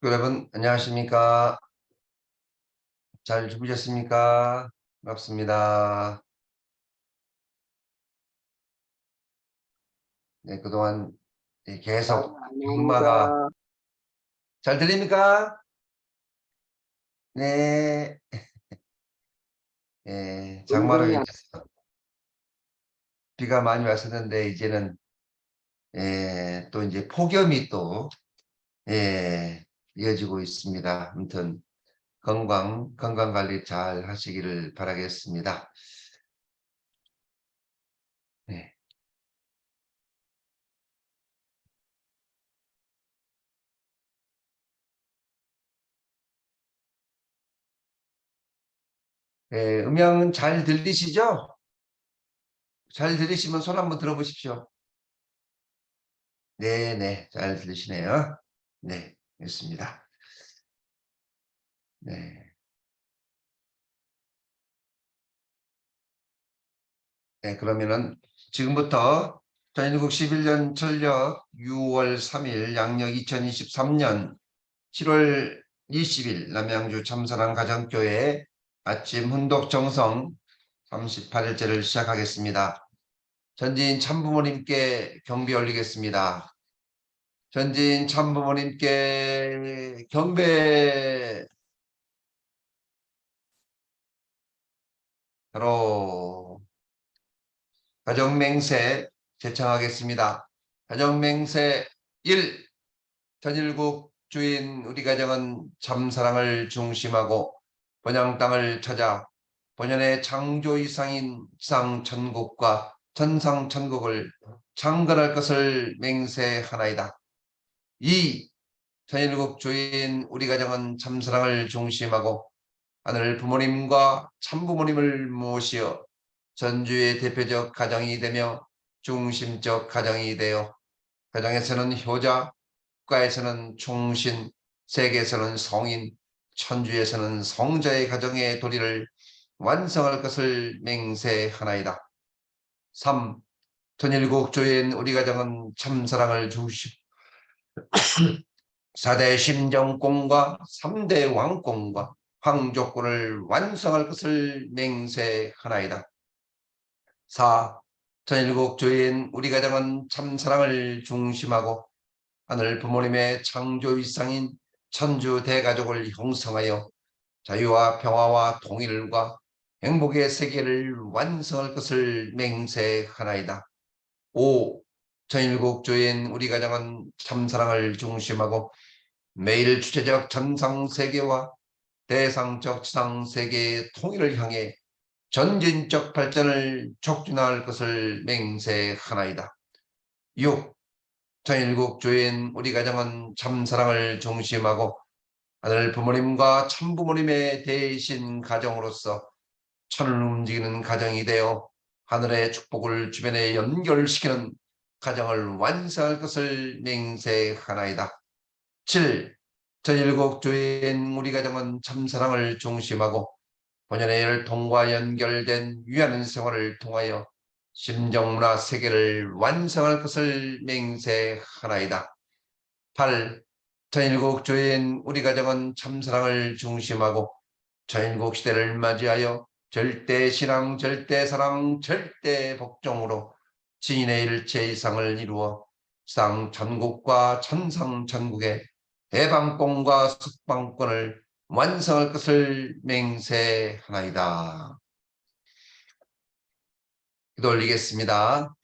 여러분, 안녕하십니까? 잘 주무셨습니까? 반갑습니다. 네, 그동안 계속 장마가 안녕합니다. 잘 들립니까? 네, 장마로 은근히 인해서 비가 많이 왔었는데 이제는 또 이제 폭염이 또 이어지고 있습니다. 아무튼 건강 관리 잘 하시기를 바라겠습니다. 네. 음향은 잘 들리시죠? 잘 들리시면 손 한번 들어보십시오. 네네, 잘 들리시네요. 네, 있습니다. 네. 네, 그러면은 지금부터 전국 11년 철력 6월 3일 양력 2023년 7월 20일 남양주 참사랑 가정교회 아침 훈독 정성 38일째를 시작하겠습니다. 전진 참부모님께 경배 올리겠습니다. 전진 참부모님께 경배. 바로 가정맹세 제청하겠습니다. 가정맹세 1. 전일국 주인 우리 가정은 참사랑을 중심하고 번영 땅을 찾아 본연의 창조 이상인 지상천국과 천상천국을 창건할 것을 맹세하나이다. 2. 전일국 주인 우리 가정은 참사랑을 중심하고 하늘 부모님과 참부모님을 모시어 전주의 대표적 가정이 되며 중심적 가정이 되어 가정에서는 효자, 국가에서는 충신, 세계에서는 성인, 천주에서는 성자의 가정의 도리를 완성할 것을 맹세하나이다. 3. 천일국 조인 우리 가정은 참사랑을 중심 4대 심정권과 3대 왕권과 황족권을 완성할 것을 맹세하나이다. 4. 전일국 주인 우리 가정은 참사랑을 중심하고 하늘 부모님의 창조 이상인 천주 대가족을 형성하여 자유와 평화와 통일과 행복의 세계를 완성할 것을 맹세하나이다. 5. 전일국 주인 우리 가정은 참사랑을 중심하고 매일 주체적 전상세계와 대상적 지상세계의 통일을 향해 전진적 발전을 촉진할 것을 맹세하나이다. 6. 천일국 주인 우리 가정은 참사랑을 중심하고 하늘 부모님과 참부모님의 대신 가정으로서 천을 움직이는 가정이 되어 하늘의 축복을 주변에 연결시키는 가정을 완성할 것을 맹세하나이다. 7. 천일국 주인 우리 가정은 참사랑을 중심하고 본연의 혈통과 연결된 위하는 생활을 통하여 심정문화 세계를 완성할 것을 맹세하나이다. 8. 천일국 주인 우리 가정은 참사랑을 중심하고 천일국 시대를 맞이하여 절대신앙, 절대사랑, 절대복종으로 진인의 일체 이상을 이루어 쌍천국과 천상천국의 대방권과 석방권을 완성할 것을 맹세하나이다. 기도 올리겠습니다.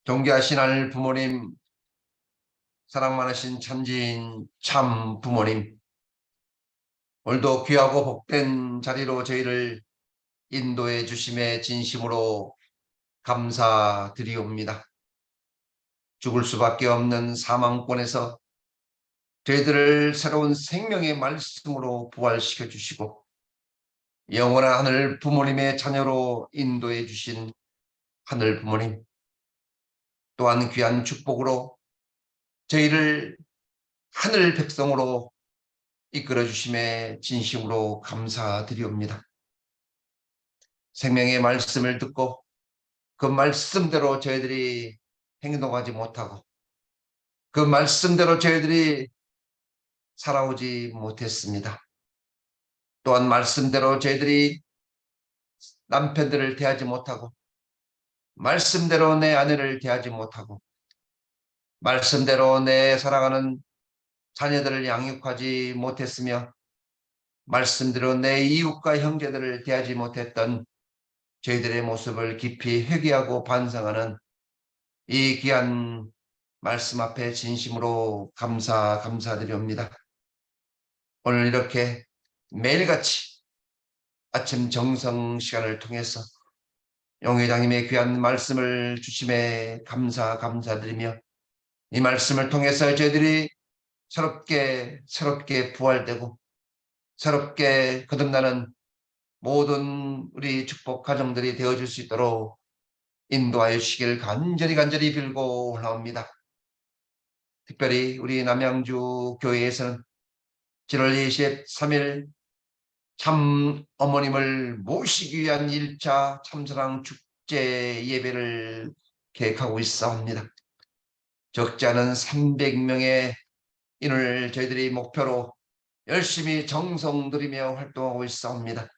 존귀하신 하늘 부모님, 사랑 많으신 천지인 참 부모님, 오늘도 귀하고 복된 자리로 저희를 인도해 주심에 진심으로 감사드리옵니다. 죽을 수밖에 없는 사망권에서 저희들을 새로운 생명의 말씀으로 부활시켜 주시고 영원한 하늘 부모님의 자녀로 인도해 주신 하늘 부모님, 또한 귀한 축복으로 저희를 하늘 백성으로 이끌어 주심에 진심으로 감사드리옵니다. 생명의 말씀을 듣고 그 말씀대로 저희들이 행동하지 못하고 그 말씀대로 저희들이 살아오지 못했습니다. 또한 말씀대로 저희들이 남편들을 대하지 못하고, 말씀대로 내 아내를 대하지 못하고, 말씀대로 내 사랑하는 자녀들을 양육하지 못했으며, 말씀대로 내 이웃과 형제들을 대하지 못했던 저희들의 모습을 깊이 회개하고 반성하는 이 귀한 말씀 앞에 진심으로 감사드리옵니다. 오늘 이렇게 매일같이 아침 정성 시간을 통해서 용회장님의 귀한 말씀을 주심에 감사드리며, 이 말씀을 통해서 저희들이 새롭게 부활되고 새롭게 거듭나는 모든 우리 축복 가정들이 되어줄 수 있도록 인도하여 주시길 간절히 빌고 올라옵니다. 특별히 우리 남양주 교회에서는 7월 23일 참 어머님을 모시기 위한 1차 참사랑 축제 예배를 계획하고 있사옵니다. 적지 않은 300명의 인을 저희들이 목표로 열심히 정성 들이며 활동하고 있사옵니다.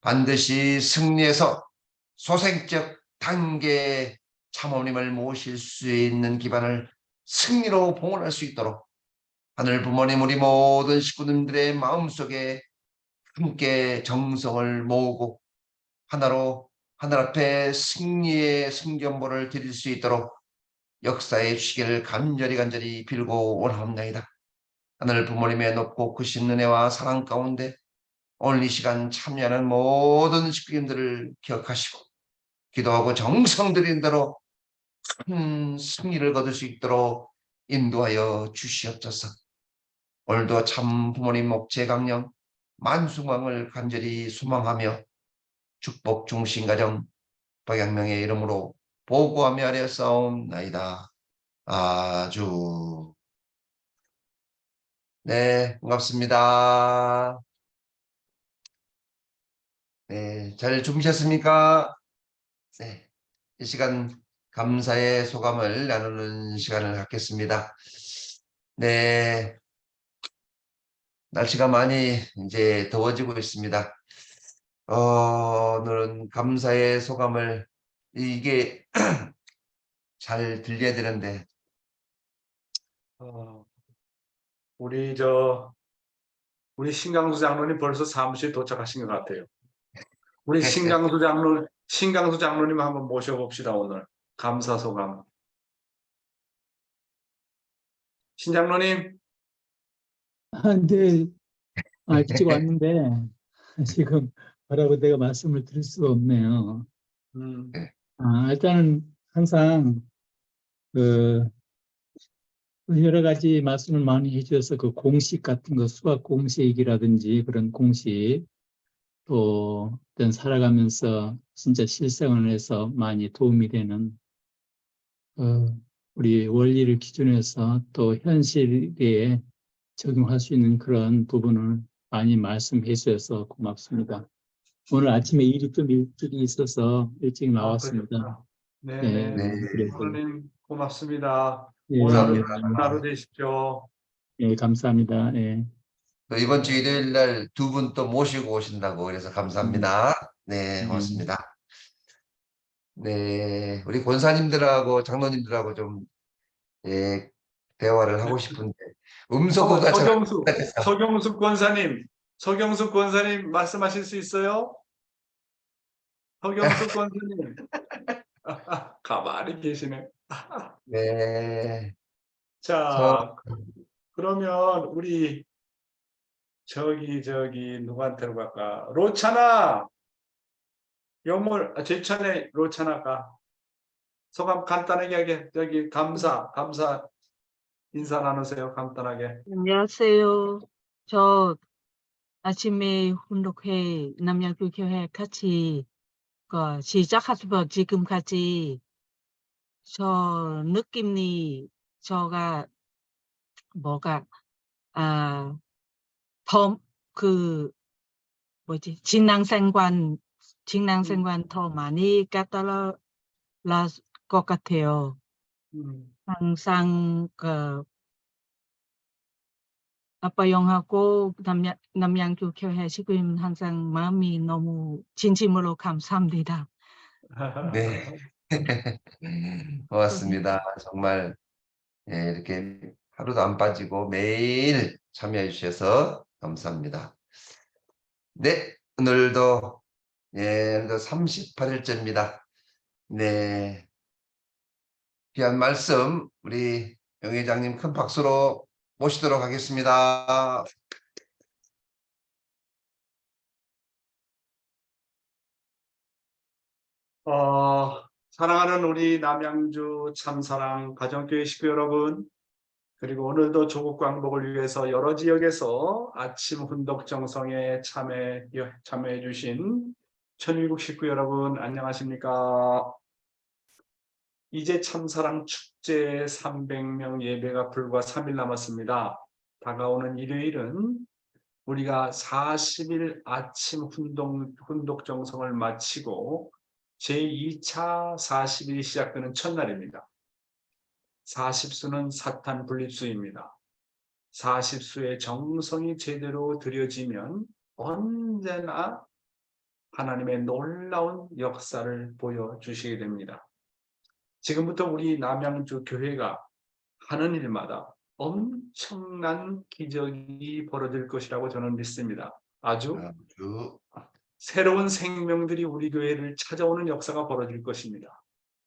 반드시 승리해서 소생적 단계에 참어머님을 모실 수 있는 기반을 승리로 봉헌할 수 있도록 하늘 부모님, 우리 모든 식구님들의 마음속에 함께 정성을 모으고 하나로 하늘 앞에 승리의 승전보를 드릴 수 있도록 역사해 주시기를 간절히 빌고 원하옵나이다. 하늘 부모님의 높고 크신 은혜와 사랑 가운데 오늘 이 시간 참여하는 모든 식구님들을 기억하시고 기도하고 정성 들인 대로 큰 승리를 거둘 수 있도록 인도하여 주시옵소서. 오늘도 참 부모님 목재 강령 만수망을 간절히 소망하며 축복 중심 가정 박양명의 이름으로 보고하며 아뢰었사옵나이다. 아주 네, 반갑습니다. 네, 잘 주무셨습니까? 네, 이 시간 감사의 소감을 나누는 시간을 갖겠습니다. 네, 날씨가 많이 이제 더워지고 있습니다. 오늘은 감사의 소감을 이게 잘 들려야 되는데 우리 신강수 장로님 벌써 사무실 도착하신 것 같아요. 우리 신강수 장로님 한번 모셔봅시다. 오늘 감사 소감. 신 장로님. 네. 일찍 왔는데 지금 뭐라고 내가 말씀을 드릴 수가 없네요. 일단은 항상 여러 가지 말씀을 많이 해주셔서 그 공식 같은 거, 수학 공식이라든지 그런 공식, 또 어떤 살아가면서 진짜 실생활을 해서 많이 도움이 되는 우리 원리를 기준으로 해서 또 현실에 적용할 수 있는 그런 부분을 많이 말씀해 주셔서 고맙습니다. 오늘 아침에 일이 좀 일찍 있어서 일찍 나왔습니다. 네네. 그래서 장로님 고맙습니다. 예, 오늘 하루 되십시오. 예, 감사합니다. 예. 또 이번 주 일요일 날 두 분 또 모시고 오신다고 그래서 감사합니다. 네, 고맙습니다. 네, 우리 권사님들하고 장로님들하고 좀 대화를 하고 싶은데 음소거가 잘 서경숙 권사님 말씀하실 수 있어요? 서경숙 권사님. 가만히 계시네. 네. 자, 그러면 우리 저기 누구한테로 갈까? 로차나 영물 제천의 로차나가 소감 간단하게 하게 저기 감사 인사 나누세요. 간단하게. 안녕하세요. 저 아침에 훈독회 남양주교회 같이 시작하면서 지금까지 저 느낌이 저가 뭐가 더 진앙생관 더 많이 깨달을 것 같아요. 항상 아빠 영하고 남양주 교회 지금 항상 마음이 너무 진심으로 감사합니다. 네. 고맙습니다. 정말 이렇게 하루도 안 빠지고 매일 참여해 주셔서 감사합니다. 네, 오늘도 38일째입니다. 네, 귀한 말씀 우리 영 회장님 큰 박수로 모시도록 하겠습니다. 사랑하는 우리 남양주 참사랑 가정교회 식구 여러분, 그리고 오늘도 조국 광복을 위해서 여러 지역에서 아침 훈독 정성에 참여해 주신 천일국 식구 여러분, 안녕하십니까? 이제 참사랑 축제 300명 예배가 불과 3일 남았습니다. 다가오는 일요일은 우리가 40일 아침 훈독 정성을 마치고 제2차 40일이 시작되는 첫날입니다. 40수는 사탄 분립수입니다. 40수의 정성이 제대로 드려지면 언제나 하나님의 놀라운 역사를 보여주시게 됩니다. 지금부터 우리 남양주 교회가 하는 일마다 엄청난 기적이 벌어질 것이라고 저는 믿습니다. 아주 새로운 생명들이 우리 교회를 찾아오는 역사가 벌어질 것입니다.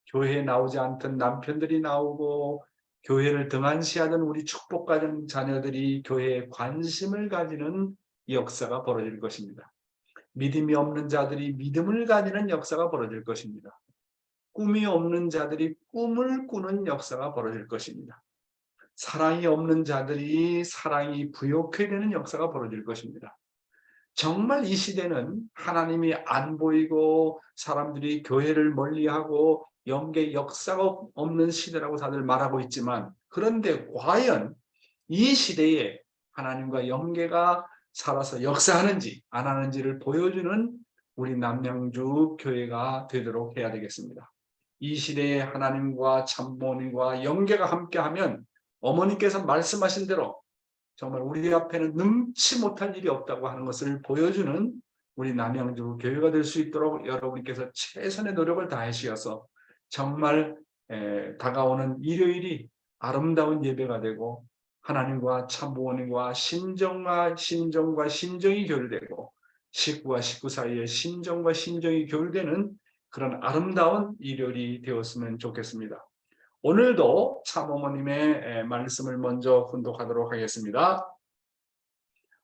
교회에 나오지 않던 남편들이 나오고, 교회를 등한시하던 우리 축복받은 자녀들이 교회에 관심을 가지는 역사가 벌어질 것입니다. 믿음이 없는 자들이 믿음을 가지는 역사가 벌어질 것입니다. 꿈이 없는 자들이 꿈을 꾸는 역사가 벌어질 것입니다. 사랑이 없는 자들이 사랑이 부욕해 되는 역사가 벌어질 것입니다. 정말 이 시대는 하나님이 안 보이고 사람들이 교회를 멀리하고 영계 역사가 없는 시대라고 다들 말하고 있지만, 그런데 과연 이 시대에 하나님과 영계가 살아서 역사하는지 안 하는지를 보여주는 우리 남양주 교회가 되도록 해야 되겠습니다. 이 시대에 하나님과 참모님과 영계가 함께하면 어머니께서 말씀하신 대로 정말 우리 앞에는 능치 못할 일이 없다고 하는 것을 보여주는 우리 남양주 교회가 될 수 있도록 여러분께서 최선의 노력을 다하시어서 정말 다가오는 일요일이 아름다운 예배가 되고, 하나님과 참부모님과 신정과 신정이 교류되고, 식구와 식구 사이에 신정과 신정이 교류되는 그런 아름다운 일요일이 되었으면 좋겠습니다. 오늘도 참어머님의 말씀을 먼저 훈독하도록 하겠습니다.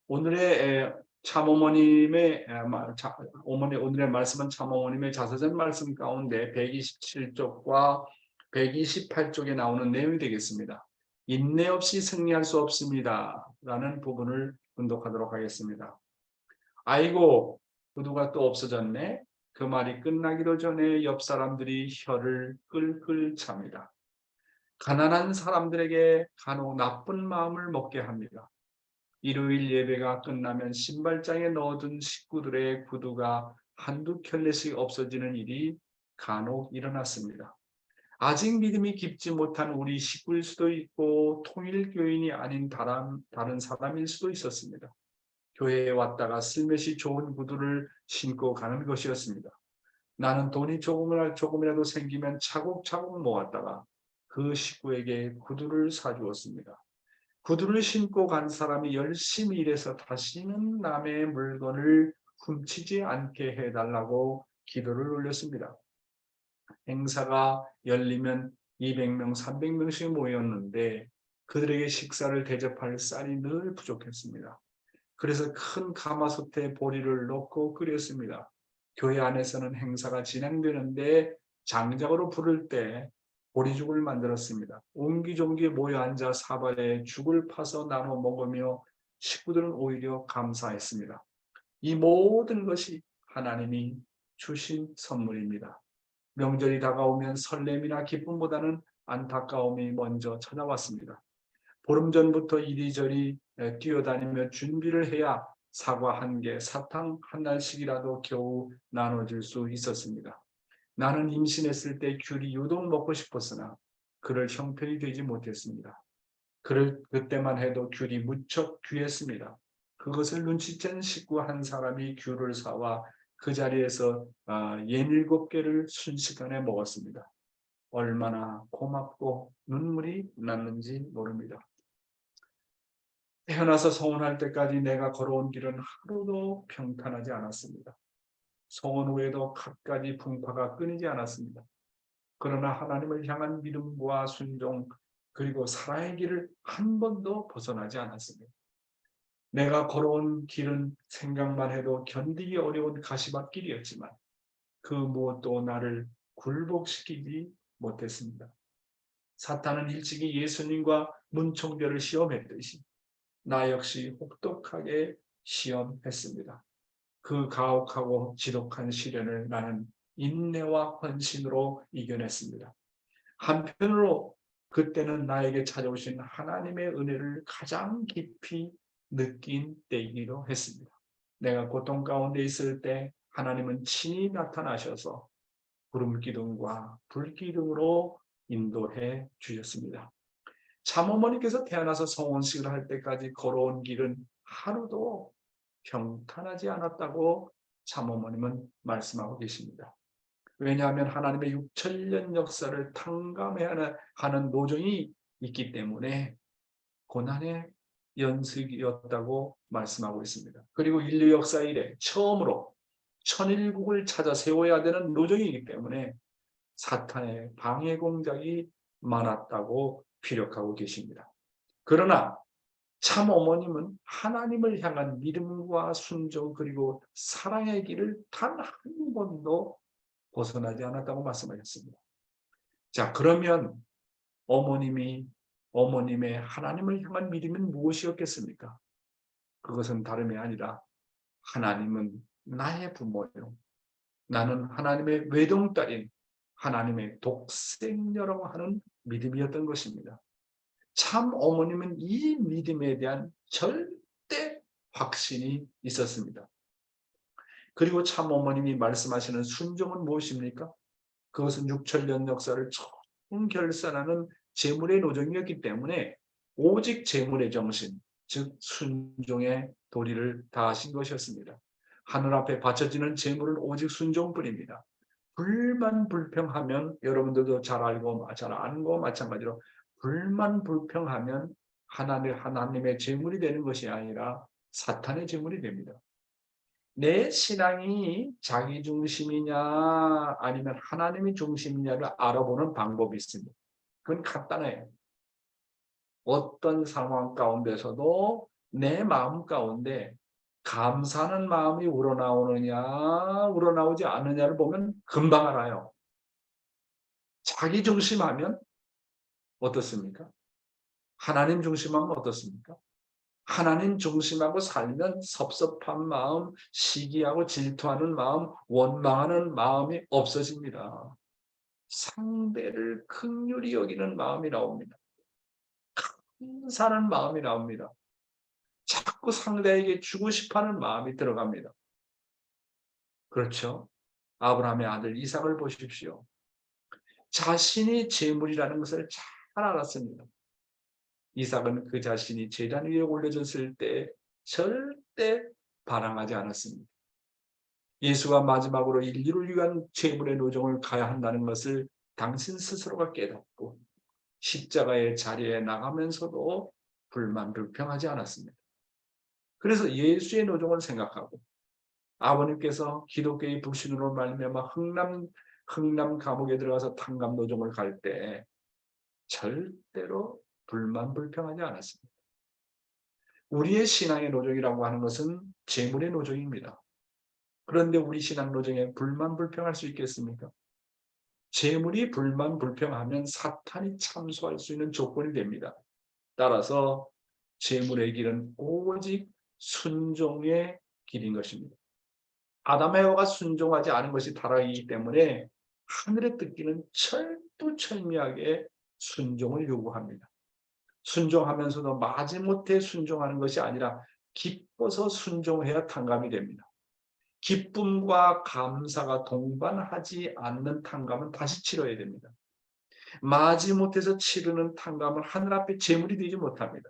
오늘의 참어머님의 오늘의 말씀은 참어머님의 자서전 말씀 가운데 127쪽과 128쪽에 나오는 내용이 되겠습니다. 인내 없이 승리할 수 없습니다 라는 부분을 훈독하도록 하겠습니다. 아이고, 구두가 또 없어졌네. 그 말이 끝나기도 전에 옆 사람들이 혀를 끌끌 찹니다. 가난한 사람들에게 간혹 나쁜 마음을 먹게 합니다. 일요일 예배가 끝나면 신발장에 넣어둔 식구들의 구두가 한두 켤레씩 없어지는 일이 간혹 일어났습니다. 아직 믿음이 깊지 못한 우리 식구일 수도 있고, 통일교인이 아닌 다른 사람일 수도 있었습니다. 교회에 왔다가 슬며시 좋은 구두를 신고 가는 것이었습니다. 나는 돈이 조금이라도 생기면 차곡차곡 모았다가 그 식구에게 구두를 사주었습니다. 구두를 신고 간 사람이 열심히 일해서 다시는 남의 물건을 훔치지 않게 해달라고 기도를 올렸습니다. 행사가 열리면 200명, 300명씩 모였는데 그들에게 식사를 대접할 쌀이 늘 부족했습니다. 그래서 큰 가마솥에 보리를 넣고 끓였습니다. 교회 안에서는 행사가 진행되는데 장작으로 부를 때 보리죽을 만들었습니다. 옹기종기 모여 앉아 사발에 죽을 파서 나눠 먹으며 식구들은 오히려 감사했습니다. 이 모든 것이 하나님이 주신 선물입니다. 명절이 다가오면 설렘이나 기쁨보다는 안타까움이 먼저 찾아왔습니다. 보름 전부터 이리저리 뛰어다니며 준비를 해야 사과 1개, 사탕 1알씩이라도 겨우 나눠줄 수 있었습니다. 나는 임신했을 때 귤이 유독 먹고 싶었으나 그럴 형편이 되지 못했습니다. 그때만 해도 귤이 무척 귀했습니다. 그것을 눈치챈 식구 한 사람이 귤을 사와 그 자리에서 67개를 순식간에 먹었습니다. 얼마나 고맙고 눈물이 났는지 모릅니다. 태어나서 성혼할 때까지 내가 걸어온 길은 하루도 평탄하지 않았습니다. 성혼 후에도 갖가지 풍파가 끊이지 않았습니다. 그러나 하나님을 향한 믿음과 순종 그리고 사랑의 길을 한 번도 벗어나지 않았습니다. 내가 걸어온 길은 생각만 해도 견디기 어려운 가시밭길이었지만 그 무엇도 나를 굴복시키지 못했습니다. 사탄은 일찍이 예수님과 문총별을 시험했듯이 나 역시 혹독하게 시험했습니다. 그 가혹하고 지독한 시련을 나는 인내와 헌신으로 이겨냈습니다. 한편으로 그때는 나에게 찾아오신 하나님의 은혜를 가장 깊이 느낀 때이기도 했습니다. 내가 고통 가운데 있을 때 하나님은 친히 나타나셔서 구름기둥과 불기둥으로 인도해 주셨습니다. 참어머니께서 태어나서 성혼식을 할 때까지 걸어온 길은 하루도 평탄하지 않았다고 참어머님은 말씀하고 계십니다. 왜냐하면 하나님의 6천년 역사를 탕감해야 하는 노정이 있기 때문에 고난의 연습이었다고 말씀하고 있습니다. 그리고 인류 역사 이래 처음으로 천일국을 찾아 세워야 되는 노정이기 때문에 사탄의 방해 공작이 많았다고 피력하고 계십니다. 그러나 참 어머님은 하나님을 향한 믿음과 순종 그리고 사랑의 길을 단 한 번도 벗어나지 않았다고 말씀하셨습니다. 자, 그러면 어머님의 하나님을 향한 믿음은 무엇이었겠습니까? 그것은 다름이 아니라 하나님은 나의 부모요. 나는 하나님의 외동딸인 하나님의 독생녀라고 하는 믿음이었던 것입니다. 참 어머님은 이 믿음에 대한 절대 확신이 있었습니다. 그리고 참 어머님이 말씀하시는 순종은 무엇입니까? 그것은 6천년 역사를 처음 결산하는 재물의 노정이었기 때문에 오직 재물의 정신, 즉 순종의 도리를 다하신 것이었습니다. 하늘 앞에 바쳐지는 재물은 오직 순종뿐입니다. 불만 불평하면 여러분들도 잘 알고 잘 아는 거 마찬가지로 불만 불평하면 하나님의 재물이 되는 것이 아니라 사탄의 재물이 됩니다. 내 신앙이 자기 중심이냐 아니면 하나님의 중심이냐를 알아보는 방법이 있습니다. 그건 간단해요. 어떤 상황 가운데서도 내 마음 가운데 감사하는 마음이 우러나오느냐 우러나오지 않느냐를 보면 금방 알아요. 자기 중심하면 어떻습니까? 하나님 중심하면 어떻습니까? 하나님 중심하고 살면 섭섭한 마음, 시기하고 질투하는 마음, 원망하는 마음이 없어집니다. 상대를 긍휼히 여기는 마음이 나옵니다. 감사하는 마음이 나옵니다. 자꾸 상대에게 주고 싶어하는 마음이 들어갑니다. 그렇죠? 아브라함의 아들 이삭을 보십시오. 자신이 재물이라는 것을 잘 알았습니다. 이삭은 그 자신이 제단 위에 올려졌을 때 절대 반항하지 않았습니다. 예수가 마지막으로 인류를 위한 재물의 노정을 가야 한다는 것을 당신 스스로가 깨닫고 십자가의 자리에 나가면서도 불만 불평하지 않았습니다. 그래서 예수의 노정을 생각하고 아버님께서 기독교의 불신으로 말미암아 흥남 감옥에 들어가서 탕감 노정을 갈 때 절대로 불만 불평하지 않았습니다. 우리의 신앙의 노정이라고 하는 것은 재물의 노정입니다. 그런데 우리 신앙 노정에 불만 불평할 수 있겠습니까? 재물이 불만 불평하면 사탄이 참소할 수 있는 조건이 됩니다. 따라서 재물의 길은 오직 순종의 길인 것입니다. 아담 에와가 순종하지 않은 것이 타락이기 때문에 하늘의 뜻기는 철두철미하게 순종을 요구합니다. 순종하면서도 마지못해 순종하는 것이 아니라 기뻐서 순종해야 탕감이 됩니다. 기쁨과 감사가 동반하지 않는 탕감은 다시 치러야 됩니다. 마지못해서 치르는 탕감은 하늘 앞에 재물이 되지 못합니다.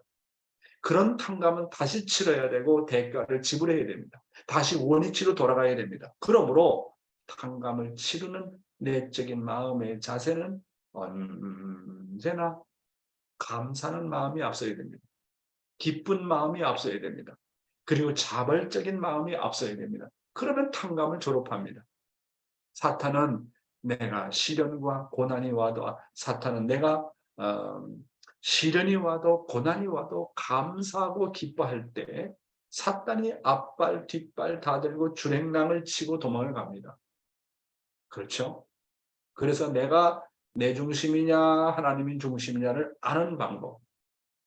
그런 탕감은 다시 치러야 되고 대가를 지불해야 됩니다. 다시 원위치로 돌아가야 됩니다. 그러므로 탕감을 치르는 내적인 마음의 자세는 언제나 감사하는 마음이 앞서야 됩니다. 기쁜 마음이 앞서야 됩니다. 그리고 자발적인 마음이 앞서야 됩니다. 그러면 탕감을 졸업합니다. 사탄은 내가 시련과 고난이 와도 사탄은 내가 시련이 와도 고난이 와도 감사하고 기뻐할 때 사탄이 앞발 뒷발 다 들고 주행랑을 치고 도망을 갑니다. 그렇죠? 그래서 내가 내 중심이냐 하나님이 중심이냐를 아는 방법.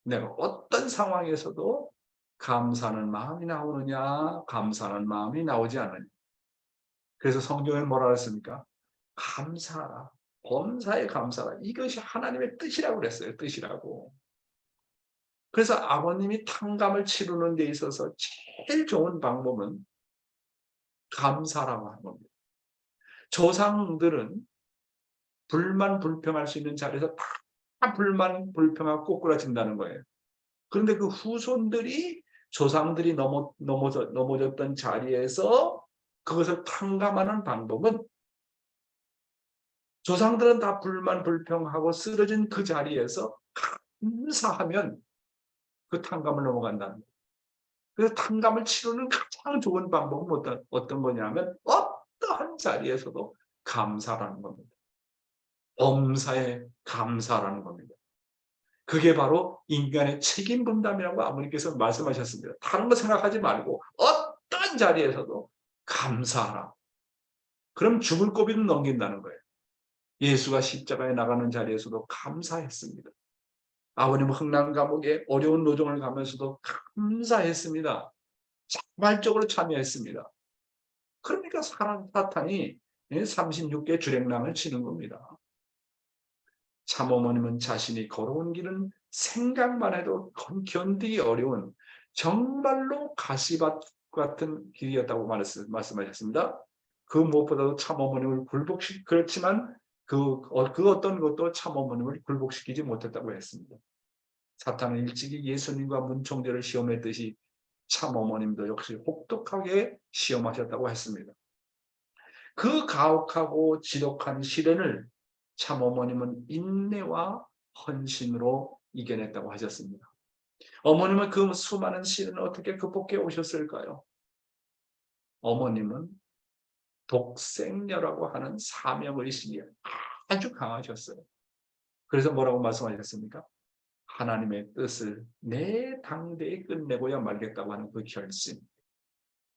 내가 어떤 상황에서도 감사하는 마음이 나오느냐 감사하는 마음이 나오지 않느냐. 그래서 성경에 뭐라 했습니까? 감사하라. 범사에 감사하라. 이것이 하나님의 뜻이라고 그랬어요. 뜻이라고. 그래서 아버님이 탕감을 치르는 데 있어서 제일 좋은 방법은 감사라고 하는 겁니다. 조상들은 불만 불평할 수 있는 자리에서 다 불만 불평하고 꼬꾸라진다는 거예요. 그런데 그 후손들이 조상들이 넘어졌던 자리에서 그것을 탕감하는 방법은 조상들은 다 불만 불평하고 쓰러진 그 자리에서 감사하면 그 탕감을 넘어간다는 거예요. 그래서 탕감을 치르는 가장 좋은 방법은 어떤 거냐면 어떠한 자리에서도 감사라는 겁니다. 범사에 감사라는 겁니다. 그게 바로 인간의 책임 분담이라고 아버님께서 말씀하셨습니다. 다른 거 생각하지 말고 어떤 자리에서도 감사하라. 그럼 죽을 고비는 넘긴다는 거예요. 예수가 십자가에 나가는 자리에서도 감사했습니다. 아버님은 흥남 감옥에 어려운 노정을 가면서도 감사했습니다. 자발적으로 참여했습니다. 그러니까 사탄이 36개 주랭랑을 치는 겁니다. 참어머님은 자신이 걸어온 길은 생각만 해도 견디기 어려운 정말로 가시밭 같은 길이었다고 말씀하셨습니다. 그 무엇보다도 참어머님을 그렇지만 그 어떤 것도 참어머님을 굴복시키지 못했다고 했습니다. 사탄은 일찍이 예수님과 문총대를 시험했듯이 참어머님도 역시 혹독하게 시험하셨다고 했습니다. 그 가혹하고 지독한 시련을 참어머님은 인내와 헌신으로 이겨냈다고 하셨습니다. 어머님은 그 수많은 시련을 어떻게 극복해 오셨을까요? 어머님은 독생녀라고 하는 사명의식이 아주 강하셨어요. 그래서 뭐라고 말씀하셨습니까? 하나님의 뜻을 내 당대에 끝내고야 말겠다고 하는 그 결심.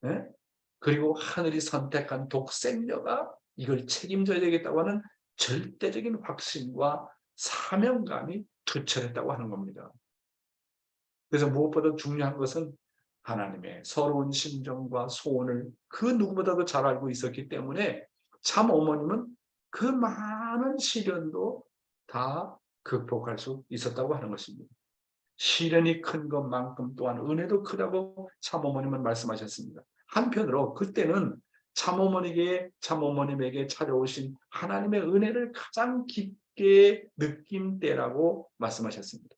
네? 그리고 하늘이 선택한 독생녀가 이걸 책임져야 되겠다고 하는 절대적인 확신과 사명감이 투철했다고 하는 겁니다. 그래서 무엇보다 중요한 것은 하나님의 서러운 심정과 소원을 그 누구보다도 잘 알고 있었기 때문에 참 어머님은 그 많은 시련도 다 극복할 수 있었다고 하는 것입니다. 시련이 큰 것만큼 또한 은혜도 크다고 참 어머님은 말씀하셨습니다. 한편으로 그때는 참어머님에게 찾아오신 하나님의 은혜를 가장 깊게 느낀 때라고 말씀하셨습니다.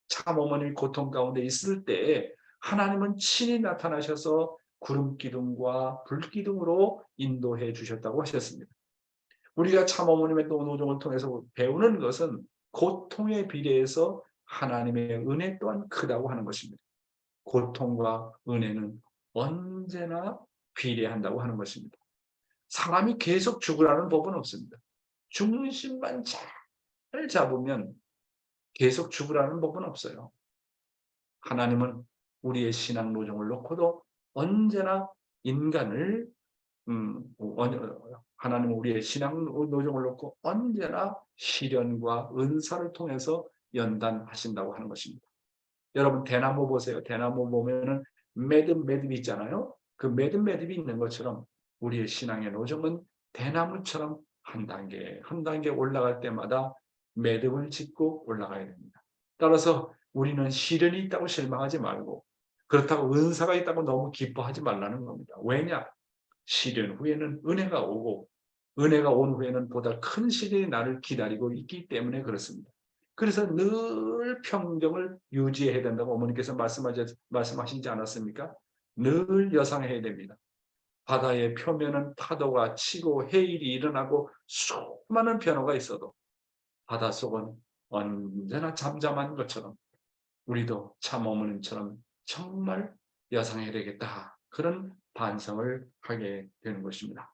참어머님이 고통 가운데 있을 때 하나님은 친히 나타나셔서 구름 기둥과 불 기둥으로 인도해 주셨다고 하셨습니다. 우리가 참어머님의 노정을 통해서 배우는 것은 고통에 비례해서 하나님의 은혜 또한 크다고 하는 것입니다. 고통과 은혜는 언제나 비례한다고 하는 것입니다. 사람이 계속 죽으라는 법은 없습니다. 중심만 잘 잡으면 계속 죽으라는 법은 없어요. 하나님은 우리의 신앙 노정을 놓고도 언제나 인간을 하나님은 우리의 신앙 노정을 놓고 언제나 시련과 은사를 통해서 연단하신다고 하는 것입니다. 여러분 대나무 보세요. 대나무 보면은 매듭이 있잖아요. 그 매듭이 있는 것처럼 우리의 신앙의 노정은 대나무처럼 한 단계 올라갈 때마다 매듭을 짓고 올라가야 됩니다. 따라서 우리는 시련이 있다고 실망하지 말고 그렇다고 은사가 있다고 너무 기뻐하지 말라는 겁니다. 왜냐? 시련 후에는 은혜가 오고 은혜가 온 후에는 보다 큰 시련이 나를 기다리고 있기 때문에 그렇습니다. 그래서 늘 평정을 유지해야 된다고 어머니께서 말씀하시지 않았습니까? 늘 여상해야 됩니다. 바다의 표면은 파도가 치고 해일이 일어나고 수많은 변화가 있어도 바닷속은 언제나 잠잠한 것처럼 우리도 참 어머님처럼 정말 여상해야 되겠다. 그런 반성을 하게 되는 것입니다.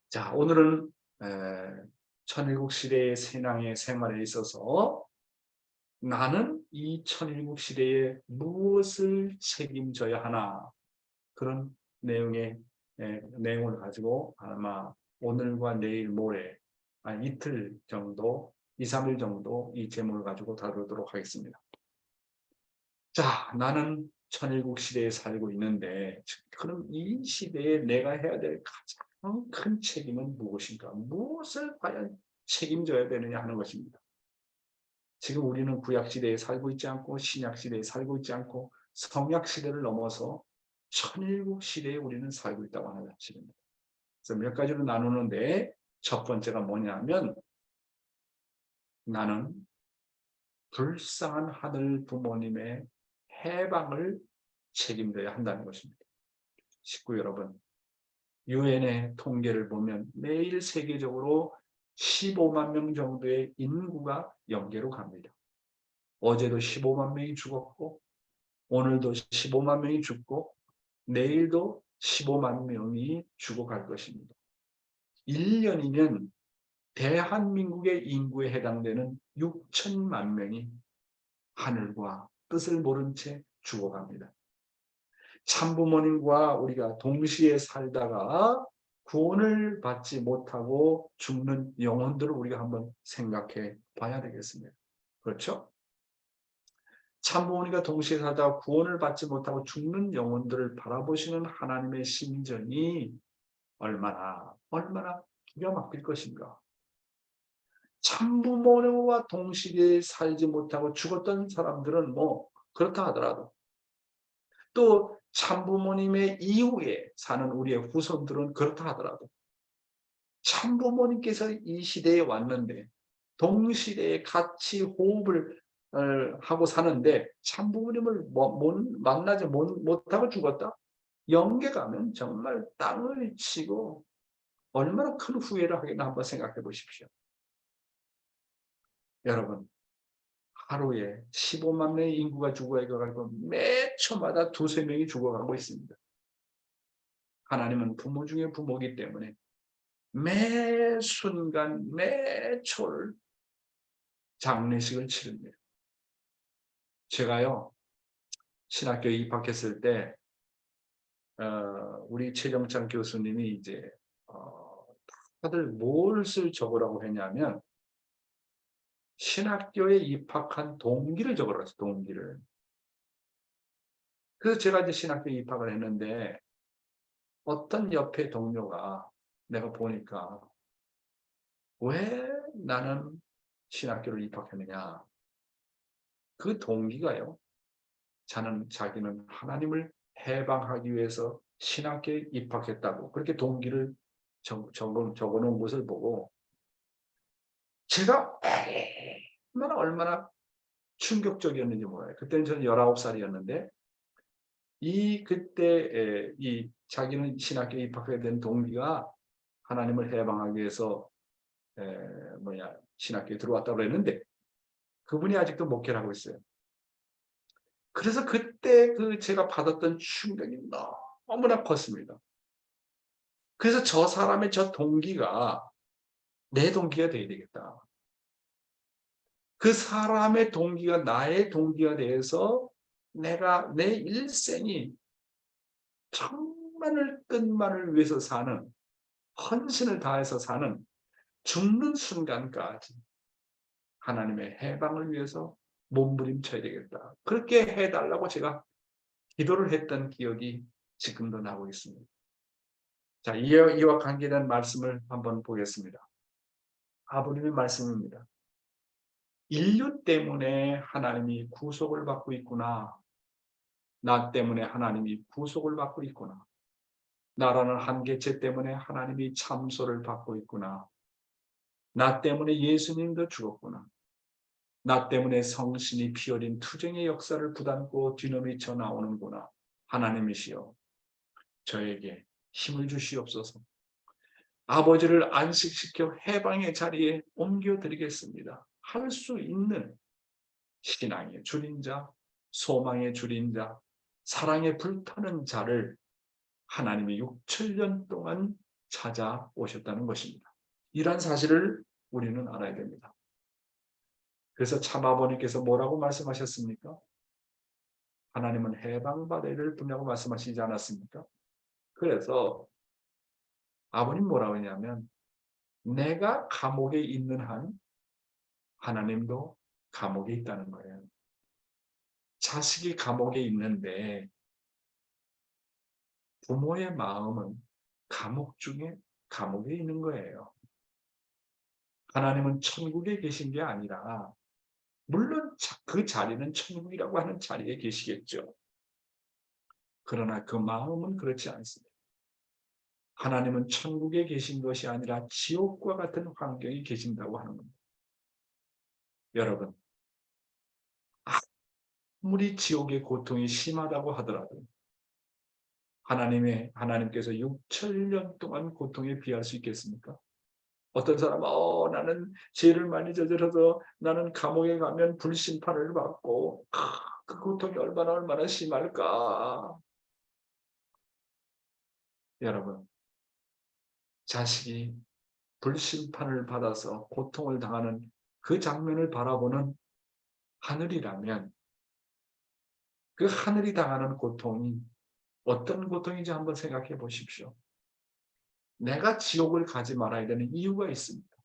자, 오늘은 천일국 시대의 신앙의 생활에 있어서 나는 이 천일국 시대에 무엇을 책임져야 하나, 그런 내용을 가지고 아마 오늘과 내일 모레 이틀 정도, 2, 3일 정도 이 제목을 가지고 다루도록 하겠습니다. 자, 나는 천일국 시대에 살고 있는데 그럼 이 시대에 내가 해야 될 가장 큰 책임은 무엇인가? 무엇을 과연 책임져야 되느냐 하는 것입니다. 지금 우리는 구약 시대에 살고 있지 않고 신약 시대에 살고 있지 않고 성약 시대를 넘어서 천일국 시대에 우리는 살고 있다고 하는 사실입니다. 그래서 몇 가지로 나누는데 첫 번째가 뭐냐면 나는 불쌍한 하늘 부모님의 해방을 책임져야 한다는 것입니다. 식구 여러분, 유엔의 통계를 보면 매일 세계적으로 15만 명 정도의 인구가 영계로 갑니다. 어제도 15만 명이 죽었고 오늘도 15만 명이 죽고 내일도 15만 명이 죽어갈 것입니다. 1년이면 대한민국의 인구에 해당되는 6천만 명이 하늘과 뜻을 모른 채 죽어갑니다. 참부모님과 우리가 동시에 살다가 구원을 받지 못하고 죽는 영혼들을 우리가 한번 생각해 봐야 되겠습니다. 그렇죠? 참부모님과 동시에 살다가 구원을 받지 못하고 죽는 영혼들을 바라보시는 하나님의 심정이 얼마나 기가 막힐 것인가. 참부모님과 동시에 살지 못하고 죽었던 사람들은 뭐 그렇다 하더라도 또 참부모님의 이후에 사는 우리의 후손들은 그렇다 하더라도 참부모님께서 이 시대에 왔는데 동시대에 같이 호흡을 하고 사는데 참부모님을 만나지 못하고 죽었다? 영계 가면 정말 땅을 치고 얼마나 큰 후회를 하겠나 한번 생각해 보십시오. 여러분, 하루에 15만 명의 인구가 죽어가고 매 초마다 두세 명이 죽어가고 있습니다. 하나님은 부모 중에 부모이기 때문에 매 순간 매 초를 장례식을 치릅니다. 제가요 신학교에 입학했을 때 우리 최정찬 교수님이 이제 다들 무엇을 적으라고 했냐면 신학교에 입학한 동기를 적으라고 했어요. 동기를. 그래서 제가 이제 신학교에 입학을 했는데 어떤 옆에 동료가 내가 보니까 왜 나는 신학교를 입학했느냐. 그 동기가요. 자기는 하나님을 해방하기 위해서 신학교에 입학했다고 그렇게 동기를 적어놓은 것을 보고 제가 얼마나 충격적이었는지 몰라요. 그때는 저는 19살이었는데 그때 자기는 신학교에 입학해야 되는 동기가 하나님을 해방하기 위해서 신학교에 들어왔다고 했는데 그분이 아직도 목회를 하고 있어요. 그래서 그때 제가 받았던 충격이 너무나 컸습니다. 그래서 저 사람의 저 동기가 내 동기가 되어야 되겠다. 그 사람의 동기가 나의 동기가 돼서 내가 내 일생이 천만을 끝만을 위해서 사는 헌신을 다해서 사는 죽는 순간까지 하나님의 해방을 위해서 몸부림쳐야 되겠다. 그렇게 해달라고 제가 기도를 했던 기억이 지금도 나고 있습니다. 자, 이와 관계된 말씀을 한번 보겠습니다. 아버님의 말씀입니다. 인류 때문에 하나님이 구속을 받고 있구나. 나 때문에 하나님이 구속을 받고 있구나. 나라는 한계체 때문에 하나님이 참소를 받고 있구나. 나 때문에 예수님도 죽었구나. 나 때문에 성신이 피 흘린 투쟁의 역사를 부담고 뒤넘이쳐 나오는구나. 하나님이시여, 저에게 힘을 주시옵소서. 아버지를 안식시켜 해방의 자리에 옮겨드리겠습니다. 할 수 있는 신앙의 줄인 자, 소망의 줄인 자, 사랑에 불타는 자를 하나님이 6,000년 동안 찾아오셨다는 것입니다. 이러한 사실을 우리는 알아야 됩니다. 그래서 참 아버님께서 뭐라고 말씀하셨습니까? 하나님은 해방받으리를 분명히 말씀하시지 않았습니까? 그래서 아버님 뭐라고 했냐면 내가 감옥에 있는 한 하나님도 감옥에 있다는 거예요. 자식이 감옥에 있는데 부모의 마음은 감옥 중에 감옥에 있는 거예요. 하나님은 천국에 계신 게 아니라 물론 그 자리는 천국이라고 하는 자리에 계시겠죠. 그러나 그 마음은 그렇지 않습니다. 하나님은 천국에 계신 것이 아니라 지옥과 같은 환경에 계신다고 하는 겁니다. 여러분, 아무리 지옥의 고통이 심하다고 하더라도 하나님께서 6,000년 동안 고통에 비할 수 있겠습니까? 어떤 사람은 나는 죄를 많이 저질러서 나는 감옥에 가면 불심판을 받고 그 고통이 얼마나 심할까. 여러분, 자식이 불심판을 받아서 고통을 당하는 그 장면을 바라보는 하늘이라면 그 하늘이 당하는 고통이 어떤 고통인지 한번 생각해 보십시오. 내가 지옥을 가지 말아야 되는 이유가 있습니다.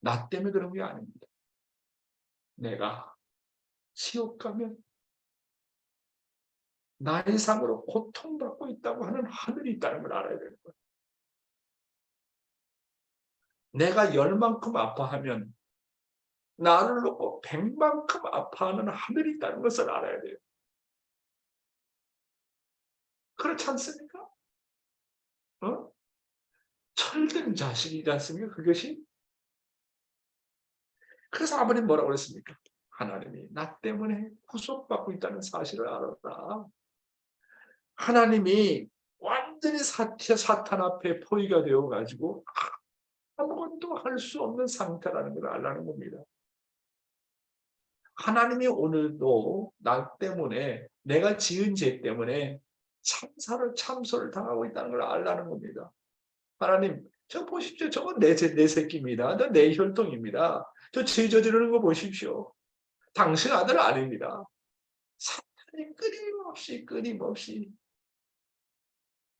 나 때문에 그런 게 아닙니다. 내가 지옥 가면 나 이상으로 고통받고 있다고 하는 하늘이 있다는 걸 알아야 되는 거예요. 내가 열만큼 아파하면 나를 놓고 100만큼 아파하는 하늘이 있다는 것을 알아야 돼요. 그렇지 않습니까? 철든 자식이지 않습니까? 그것이? 그래서 아버님 뭐라고 그랬습니까? 하나님이 나 때문에 구속받고 있다는 사실을 알았다. 하나님이 완전히 사탄 앞에 포위가 되어가지고 아무것도 할 수 없는 상태라는 걸 알라는 겁니다. 하나님이 오늘도 나 때문에 내가 지은 죄 때문에 참소를 당하고 있다는 걸 알라는 겁니다. 하나님, 저 보십시오. 저건 내 새끼입니다. 내 혈통입니다. 저 죄 저지르는 거 보십시오. 당신 아들 아닙니다. 사탄이 끊임없이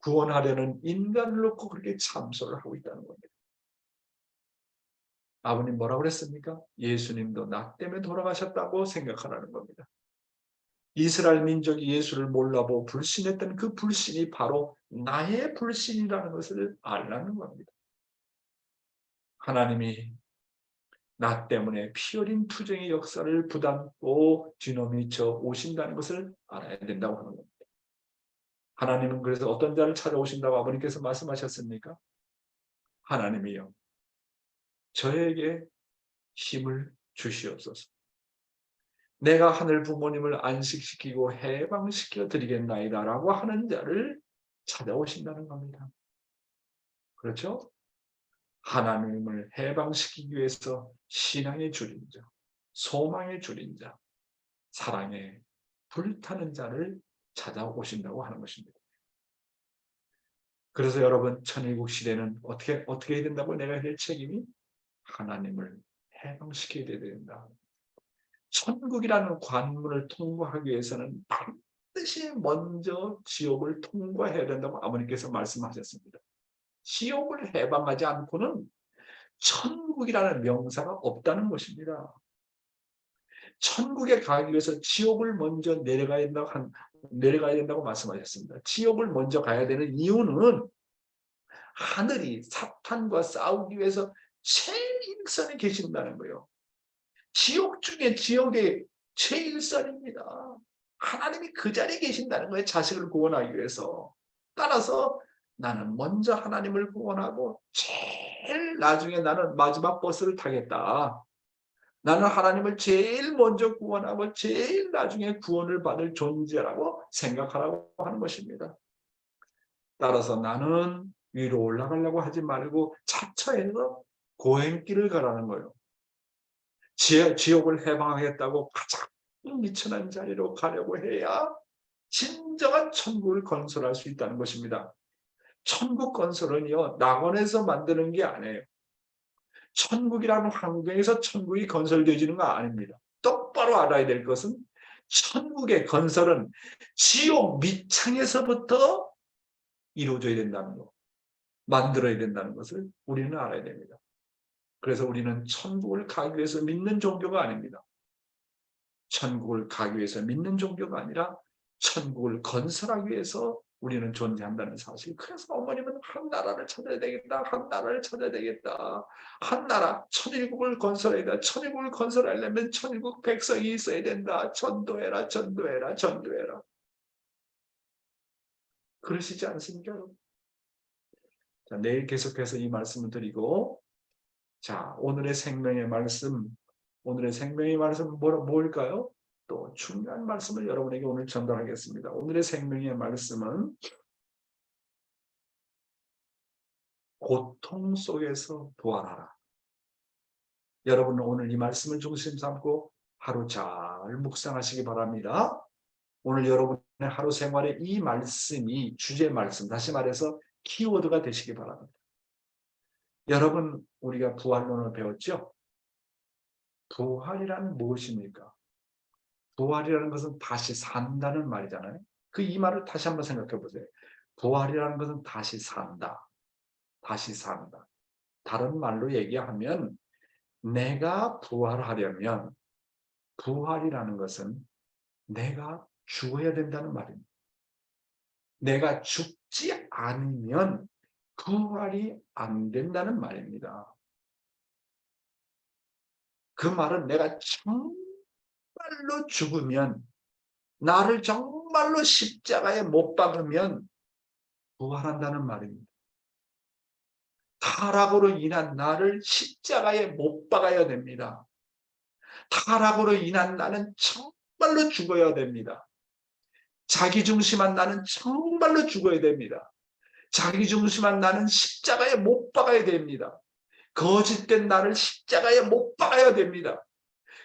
구원하려는 인간을 놓고 그렇게 참소를 하고 있다는 겁니다. 아버님 뭐라고 그랬습니까? 예수님도 나 때문에 돌아가셨다고 생각하라는 겁니다. 이스라엘 민족이 예수를 몰라보고 불신했던 그 불신이 바로 나의 불신이라는 것을 알라는 겁니다. 하나님이 나 때문에 피 흘린 투쟁의 역사를 부담고 뒤넘이쳐 오신다는 것을 알아야 된다고 하는 겁니다. 하나님은 그래서 어떤 자를 찾아오신다고 아버님께서 말씀하셨습니까? 하나님이요, 저에게 힘을 주시옵소서. 내가 하늘 부모님을 안식시키고 해방시켜 드리겠나이다 라고 하는 자를 찾아오신다는 겁니다. 그렇죠? 하나님을 해방시키기 위해서 신앙의 줄인 자, 소망의 줄인 자, 사랑에 불타는 자를 찾아오신다고 하는 것입니다. 그래서 여러분, 천일국 시대는 어떻게 해야 된다고 내가 할 책임이 하나님을 해방시켜야 된다. 천국이라는 관문을 통과하기 위해서는 반드시 먼저 지옥을 통과해야 된다고 아버님께서 말씀하셨습니다. 지옥을 해방하지 않고는 천국이라는 명사가 없다는 것입니다. 천국에 가기 위해서 지옥을 먼저 내려가야 된다고 말씀하셨습니다. 지옥을 먼저 가야 되는 이유는 하늘이 사탄과 싸우기 위해서 최일선에 계신다는 거예요. 지옥 중에 지옥의 최일선입니다. 하나님이 그 자리에 계신다는 거예요. 자식을 구원하기 위해서. 따라서 나는 먼저 하나님을 구원하고 제일 나중에 나는 마지막 버스를 타겠다. 나는 하나님을 제일 먼저 구원하고 제일 나중에 구원을 받을 존재라고 생각하라고 하는 것입니다. 따라서 나는 위로 올라가려고 하지 말고 차처에서 고행길을 가라는 거예요. 지옥을 해방하겠다고 가장 미천한 자리로 가려고 해야 진정한 천국을 건설할 수 있다는 것입니다. 천국 건설은요, 낙원에서 만드는 게 아니에요. 천국이라는 환경에서 천국이 건설되어지는 거 아닙니다. 똑바로 알아야 될 것은 천국의 건설은 지옥 밑창에서부터 이루어져야 된다는 거, 만들어야 된다는 것을 우리는 알아야 됩니다. 그래서 우리는 천국을 가기 위해서 믿는 종교가 아닙니다. 천국을 가기 위해서 믿는 종교가 아니라 천국을 건설하기 위해서 우리는 존재한다는 사실. 그래서 어머님은 한 나라를 찾아야 되겠다. 한 나라를 찾아야 되겠다. 한 나라, 천일국을 건설해야 된다. 천일국을 건설하려면 천일국 백성이 있어야 된다. 전도해라, 전도해라, 전도해라. 그러시지 않습니까? 자, 내일 계속해서 이 말씀을 드리고, 자, 오늘의 생명의 말씀 뭘까요? 또 중요한 말씀을 여러분에게 오늘 전달하겠습니다. 오늘의 생명의 말씀은 고통 속에서 부활하라. 여러분은 오늘 이 말씀을 중심 삼고 하루 잘 묵상하시기 바랍니다. 오늘 여러분의 하루 생활에 이 말씀이 주제 말씀, 다시 말해서 키워드가 되시기 바랍니다. 여러분, 우리가 부활론을 배웠죠? 부활이란 무엇입니까? 부활이라는 것은 다시 산다는 말이잖아요. 이 말을 다시 한번 생각해 보세요. 부활이라는 것은 다시 산다. 다시 산다. 다른 말로 얘기하면 내가 부활하려면 부활이라는 것은 내가 죽어야 된다는 말입니다. 내가 죽지 않으면 부활이 안 된다는 말입니다. 그 말은 내가 정말로 죽으면, 나를 정말로 십자가에 못 박으면 부활한다는 말입니다. 타락으로 인한 나를 십자가에 못 박아야 됩니다. 타락으로 인한 나는 정말로 죽어야 됩니다. 자기중심한 나는 정말로 죽어야 됩니다. 자기중심한 나는 십자가에 못 박아야 됩니다. 거짓된 나를 십자가에 못 박아야 됩니다.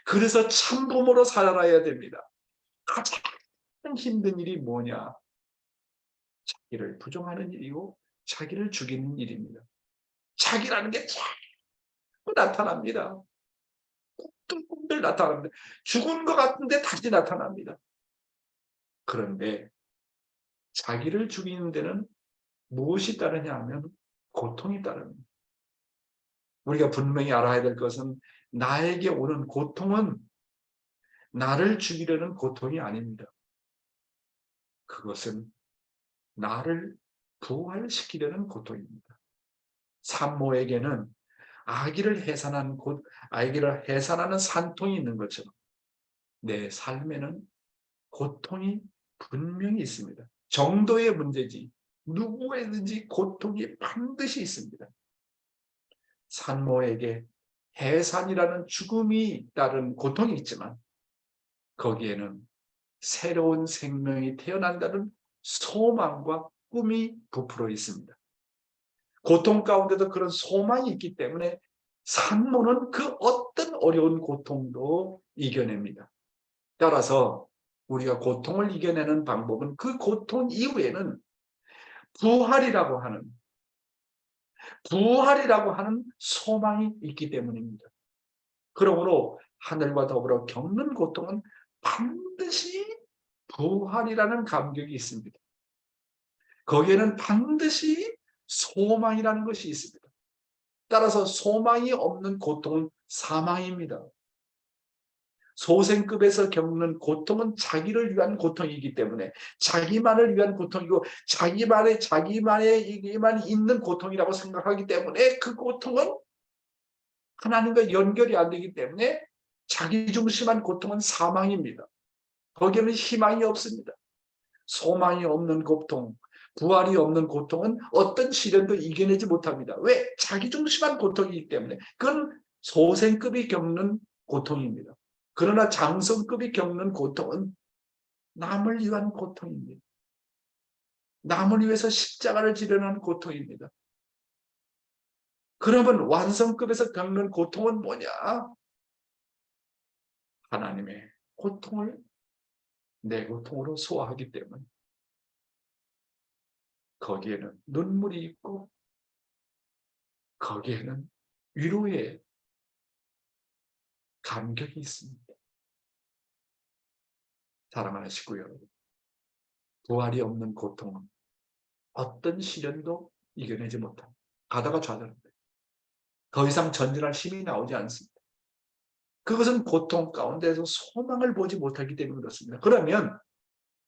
그래서 참부모로 살아야 됩니다. 가장 힘든 일이 뭐냐? 자기를 부정하는 일이고 자기를 죽이는 일입니다. 자기라는 게 자꾸 나타납니다. 꿈틀꿈틀 나타납니다. 죽은 것 같은데 다시 나타납니다. 그런데 자기를 죽이는 데는 무엇이 따르냐 하면 고통이 따릅니다. 우리가 분명히 알아야 될 것은 나에게 오는 고통은 나를 죽이려는 고통이 아닙니다. 그것은 나를 부활시키려는 고통입니다. 산모에게는 아기를 해산하는 산통이 있는 것처럼 내 삶에는 고통이 분명히 있습니다. 정도의 문제지 누구에든지 고통이 반드시 있습니다. 산모에게 해산이라는 죽음이 따른 고통이 있지만 거기에는 새로운 생명이 태어난다는 소망과 꿈이 부풀어 있습니다. 고통 가운데도 그런 소망이 있기 때문에 산모는 그 어떤 어려운 고통도 이겨냅니다. 따라서 우리가 고통을 이겨내는 방법은 그 고통 이후에는 부활이라고 하는 소망이 있기 때문입니다. 그러므로 하늘과 더불어 겪는 고통은 반드시 부활이라는 감격이 있습니다. 거기에는 반드시 소망이라는 것이 있습니다. 따라서 소망이 없는 고통은 사망입니다. 소생급에서 겪는 고통은 자기를 위한 고통이기 때문에 자기만을 위한 고통이고 자기만에게만 있는 고통이라고 생각하기 때문에 그 고통은 하나님과 연결이 안 되기 때문에 자기중심한 고통은 사망입니다. 거기에는 희망이 없습니다. 소망이 없는 고통, 부활이 없는 고통은 어떤 시련도 이겨내지 못합니다. 왜? 자기중심한 고통이기 때문에. 그건 소생급이 겪는 고통입니다. 그러나 장성급이 겪는 고통은 남을 위한 고통입니다. 남을 위해서 십자가를 지려는 고통입니다. 그러면 완성급에서 겪는 고통은 뭐냐? 하나님의 고통을 내 고통으로 소화하기 때문에 거기에는 눈물이 있고 거기에는 위로의 감격이 있습니다. 사랑하는 식구 여러분, 부활이 없는 고통은 어떤 시련도 이겨내지 못합니다. 가다가 좌절합니다. 더 이상 전진할 힘이 나오지 않습니다. 그것은 고통 가운데서 소망을 보지 못하기 때문에 그렇습니다. 그러면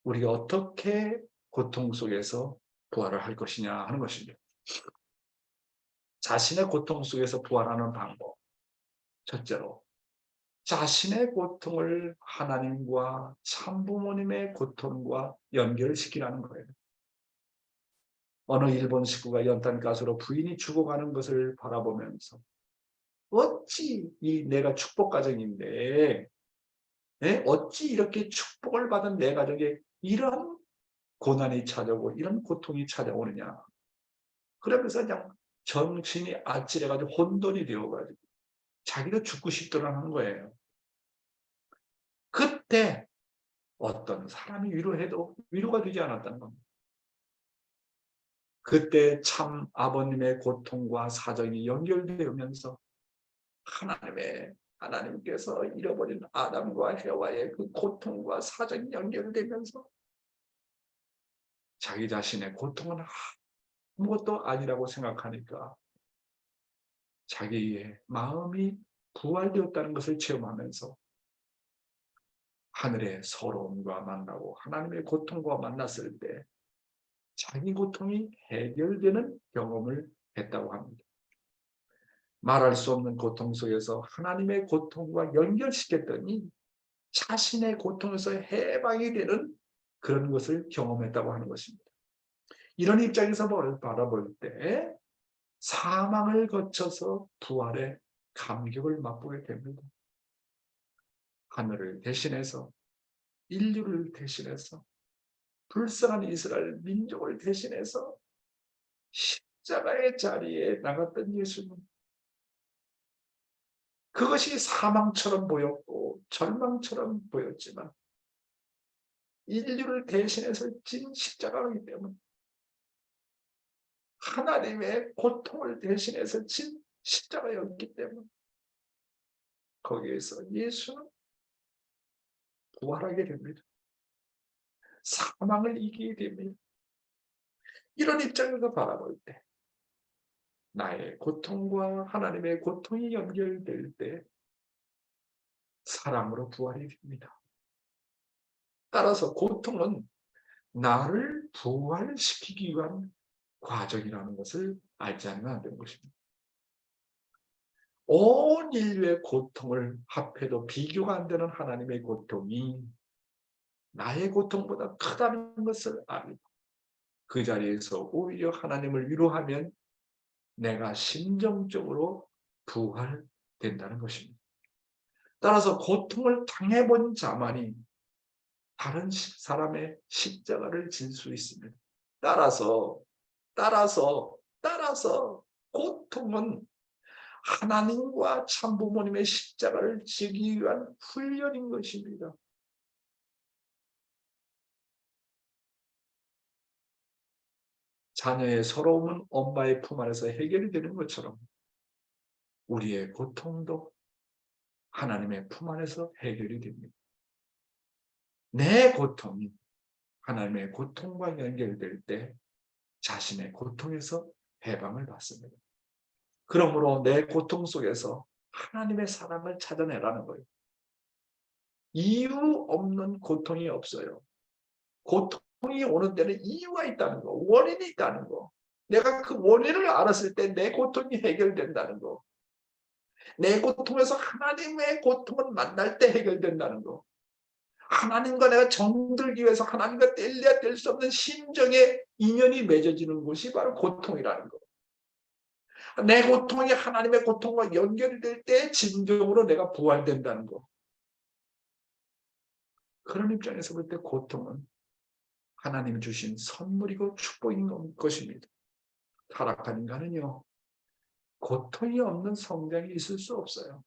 우리가 어떻게 고통 속에서 부활을 할 것이냐 하는 것입니다. 자신의 고통 속에서 부활하는 방법. 첫째로 자신의 고통을 하나님과 참부모님의 고통과 연결시키라는 거예요. 어느 일본 식구가 연탄 가스로 부인이 죽어가는 것을 바라보면서 어찌 내가 축복 가정인데 어찌 이렇게 축복을 받은 내 가정에 이런 고난이 찾아오고 이런 고통이 찾아오느냐. 그러면서 그냥 정신이 아찔해가지고 혼돈이 되어가지고 자기도 죽고 싶더라는 거예요. 그때 어떤 사람이 위로해도 위로가 되지 않았다는 겁니다. 그때 참 아버님의 고통과 사정이 연결되면서 하나님께서 잃어버린 아담과 해와의 그 고통과 사정이 연결되면서 자기 자신의 고통은 아무것도 아니라고 생각하니까 자기의 마음이 부활되었다는 것을 체험하면서 하늘의 서러움과 만나고 하나님의 고통과 만났을 때 자기 고통이 해결되는 경험을 했다고 합니다. 말할 수 없는 고통 속에서 하나님의 고통과 연결시켰더니 자신의 고통에서 해방이 되는 그런 것을 경험했다고 하는 것입니다. 이런 입장에서 바라볼 때 사망을 거쳐서 부활의 감격을 맛보게 됩니다. 하늘을 대신해서 인류를 대신해서 불쌍한 이스라엘 민족을 대신해서 십자가의 자리에 나갔던 예수님. 그것이 사망처럼 보였고 절망처럼 보였지만 인류를 대신해서 진 십자가이기 때문에 하나님의 고통을 대신해서 진 십자가였기 때문에 거기에서 예수는 부활하게 됩니다. 사망을 이기게 됩니다. 이런 입장에서 바라볼 때 나의 고통과 하나님의 고통이 연결될 때 사랑으로 부활이 됩니다. 따라서 고통은 나를 부활시키기 위한 과정이라는 것을 알지 않으면 안 되는 것입니다. 온 인류의 고통을 합해도 비교가 안 되는 하나님의 고통이 나의 고통보다 크다는 것을 알고 그 자리에서 오히려 하나님을 위로하면 내가 심정적으로 부활된다는 것입니다. 따라서 고통을 당해본 자만이 다른 사람의 십자가를 질 수 있습니다. 따라서 고통은 하나님과 참부모님의 십자가를 지기 위한 훈련인 것입니다. 자녀의 서러움은 엄마의 품 안에서 해결이 되는 것처럼 우리의 고통도 하나님의 품 안에서 해결이 됩니다. 내 고통이 하나님의 고통과 연결될 때 자신의 고통에서 해방을 받습니다. 그러므로 내 고통 속에서 하나님의 사랑을 찾아내라는 거예요. 이유 없는 고통이 없어요. 고통이 오는 데는 이유가 있다는 거, 원인이 있다는 거. 내가 그 원인을 알았을 때 내 고통이 해결된다는 거. 내 고통에서 하나님의 고통을 만날 때 해결된다는 거. 하나님과 내가 정들기 위해서 하나님과 뗄래야 뗄 수 없는 심정의 인연이 맺어지는 곳이 바로 고통이라는 거. 내 고통이 하나님의 고통과 연결이 될 때 진정으로 내가 부활된다는 거. 그런 입장에서 볼 때 고통은 하나님이 주신 선물이고 축복인 것입니다. 타락한 인간은요, 고통이 없는 성장이 있을 수 없어요.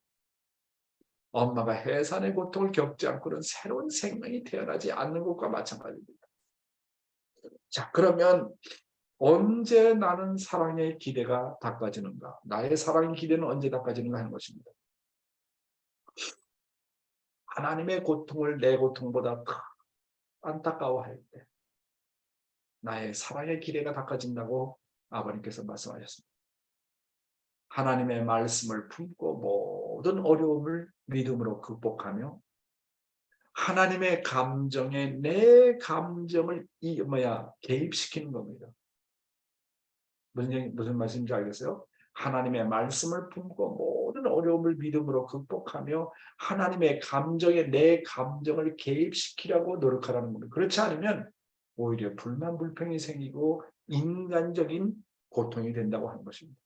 엄마가 해산의 고통을 겪지 않고는 새로운 생명이 태어나지 않는 것과 마찬가지입니다. 자, 그러면 언제 나는 사랑의 기대가 닦아지는가? 나의 사랑의 기대는 언제 닦아지는가 하는 것입니다. 하나님의 고통을 내 고통보다 안타까워할 때 나의 사랑의 기대가 닦아진다고 아버님께서 말씀하셨습니다. 하나님의 말씀을 품고 모든 어려움을 믿음으로 극복하며 하나님의 감정에 내 감정을 개입시키는 겁니다. 무슨 말씀인지 알겠어요? 하나님의 말씀을 품고 모든 어려움을 믿음으로 극복하며 하나님의 감정에 내 감정을 개입시키려고 노력하라는 겁니다. 그렇지 않으면 오히려 불만 불평이 생기고 인간적인 고통이 된다고 하는 것입니다.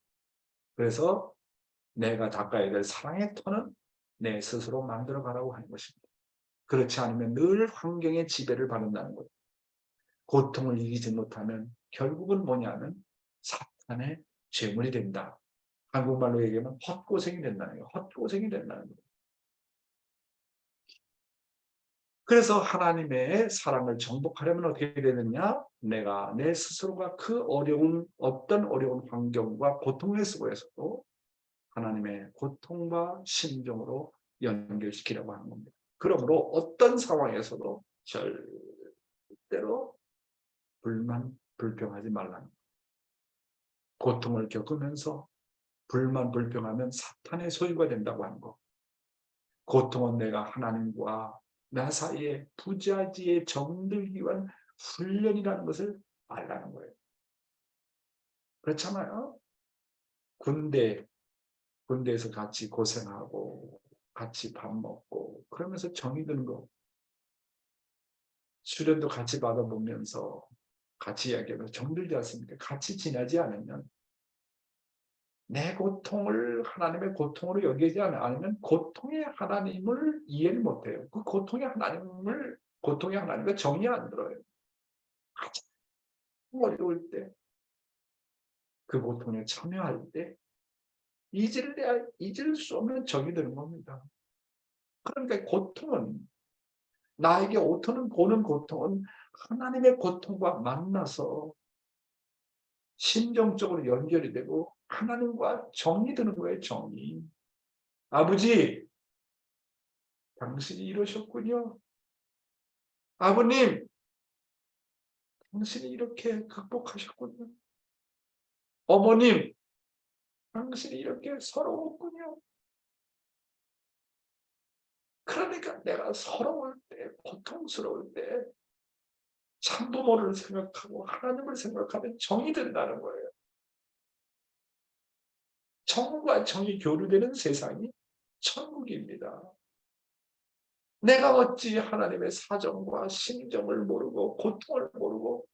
그래서 내가 닦아야 될 사랑의 터는 내 스스로 만들어 가라고 하는 것입니다. 그렇지 않으면 늘 환경의 지배를 받는다는 거예요. 고통을 이기지 못하면 결국은 뭐냐면 사탄의 죄물이 된다. 한국말로 얘기하면 헛고생이 된다는 거예요. 헛고생이 된다는 거예요. 그래서 하나님의 사랑을 정복하려면 어떻게 되느냐? 내가 내 스스로가 그 어떤 어려운 환경과 고통의 속에서도 하나님의 고통과 심정으로 연결시키려고 하는 겁니다. 그러므로 어떤 상황에서도 절대로 불만, 불평하지 말라는 거예요. 고통을 겪으면서 불만, 불평하면 사탄의 소유가 된다고 하는 거. 고통은 내가 하나님과 나 사이에 부자지에 정들기 위한 훈련이라는 것을 알라는 거예요. 그렇잖아요. 군대에서 같이 고생하고 같이 밥 먹고 그러면서 정이 드는 거. 수련도 같이 받아보면서 같이 이야기하면서 정들지 않습니까? 같이 지내지 않으면 내 고통을 하나님의 고통으로 여기지 않으면 고통의 하나님을 이해를 못해요. 그 고통의 하나님과 정이 안 들어요. 가장 어려울 때, 그 고통에 참여할 때 잊을 수 없는 정이 드는 겁니다. 그러니까 고통은 나에게 오는 고통은 하나님의 고통과 만나서 심정적으로 연결이 되고 하나님과 정이 드는 거예요. 정이. 아버지, 당신이 이러셨군요. 아버님, 당신이 이렇게 극복하셨군요. 어머님, 당신이 이렇게 서러웠군요. 그러니까 내가 서러울 때, 고통스러울 때 참부모를 생각하고 하나님을 생각하면 정이 된다는 거예요. 정과 정이 교류되는 세상이 천국입니다. 내가 어찌 하나님의 사정과 심정을 모르고 고통을 모르고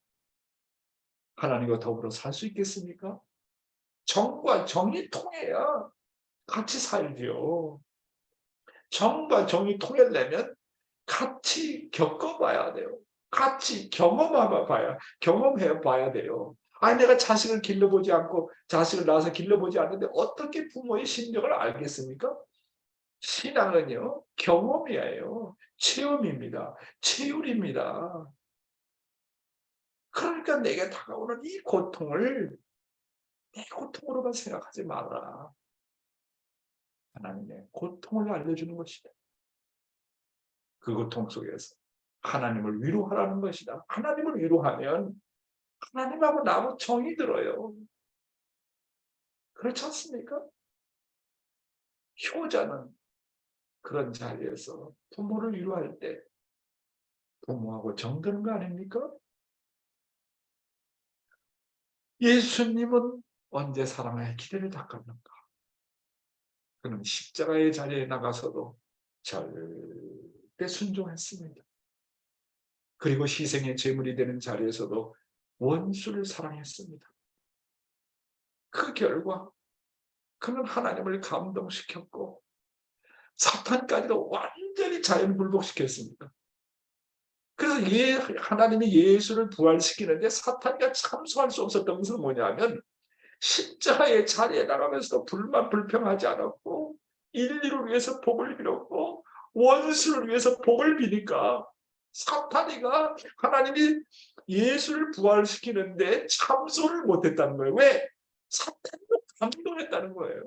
하나님과 더불어 살 수 있겠습니까? 정과 정이 통해야 같이 살죠. 정과 정이 통하려면 같이 겪어봐야 돼요. 같이 경험해 봐야 돼요. 아니 내가 자식을 길러보지 않고 자식을 낳아서 길러보지 않는데 어떻게 부모의 심정을 알겠습니까? 신앙은요, 경험이에요. 체험입니다. 체율입니다. 그러니까 내게 다가오는 이 고통을 내 고통으로만 생각하지 말아라. 하나님의 고통을 알려주는 것이다. 그 고통 속에서 하나님을 위로하라는 것이다. 하나님을 위로하면 하나님하고 나하고 정이 들어요. 그렇지 않습니까? 효자는 그런 자리에서 부모를 위로할 때 부모하고 정드는 거 아닙니까? 예수님은 언제 사랑의 기대를 닦았는가? 그는 십자가의 자리에 나가서도 절대 순종했습니다. 그리고 희생의 제물이 되는 자리에서도 원수를 사랑했습니다. 그 결과 그는 하나님을 감동시켰고 사탄까지도 완전히 자연불복시켰습니다. 그래서 하나님이 예수를 부활시키는데 사탄이 참소할 수 없었던 것은 뭐냐면 십자가의 자리에 나가면서도 불만 불평하지 않았고 인류를 위해서 복을 빌었고 원수를 위해서 복을 비니까 사탄이가 하나님이 예수를 부활시키는데 참소를 못했다는 거예요. 왜? 사탄도 감동했다는 거예요.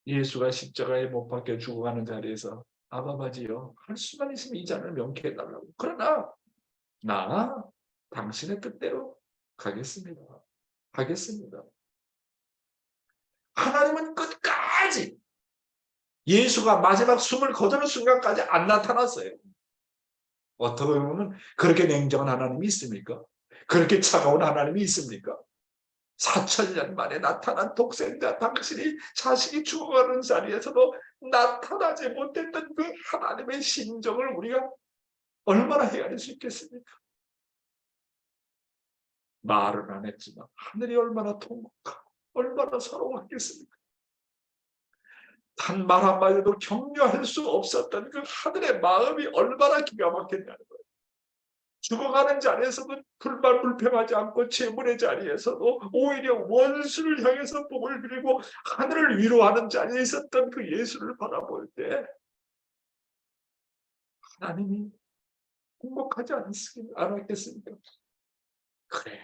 예수가 십자가에 못 박혀 죽어가는 자리에서 아바바지요, 할 수만 있으면 이 잔을 명쾌해 달라고. 그러나 나 당신의 뜻대로 가겠습니다. 하겠습니다. 하나님은 끝까지 예수가 마지막 숨을 거두는 순간까지 안 나타났어요. 어떻게 보면 그렇게 냉정한 하나님이 있습니까? 그렇게 차가운 하나님이 있습니까? 4,000년 만에 나타난 독생자 당신이 자식이 죽어가는 자리에서도 나타나지 못했던 그 하나님의 심정을 우리가 얼마나 헤아릴 수 있겠습니까? 말은 안 했지만 하늘이 얼마나 통곡하고 얼마나 서러워하겠습니까? 단 말 한마디도 격려할 수 없었던 그 하늘의 마음이 얼마나 기가 막혔냐는 거예요. 죽어가는 자리에서도 불만 불평하지 않고 재물의 자리에서도 오히려 원수를 향해서 복을 빌고 하늘을 위로하는 자리에 있었던 그 예수를 바라볼 때 하나님이 행복하지 않았겠습니까? 그래,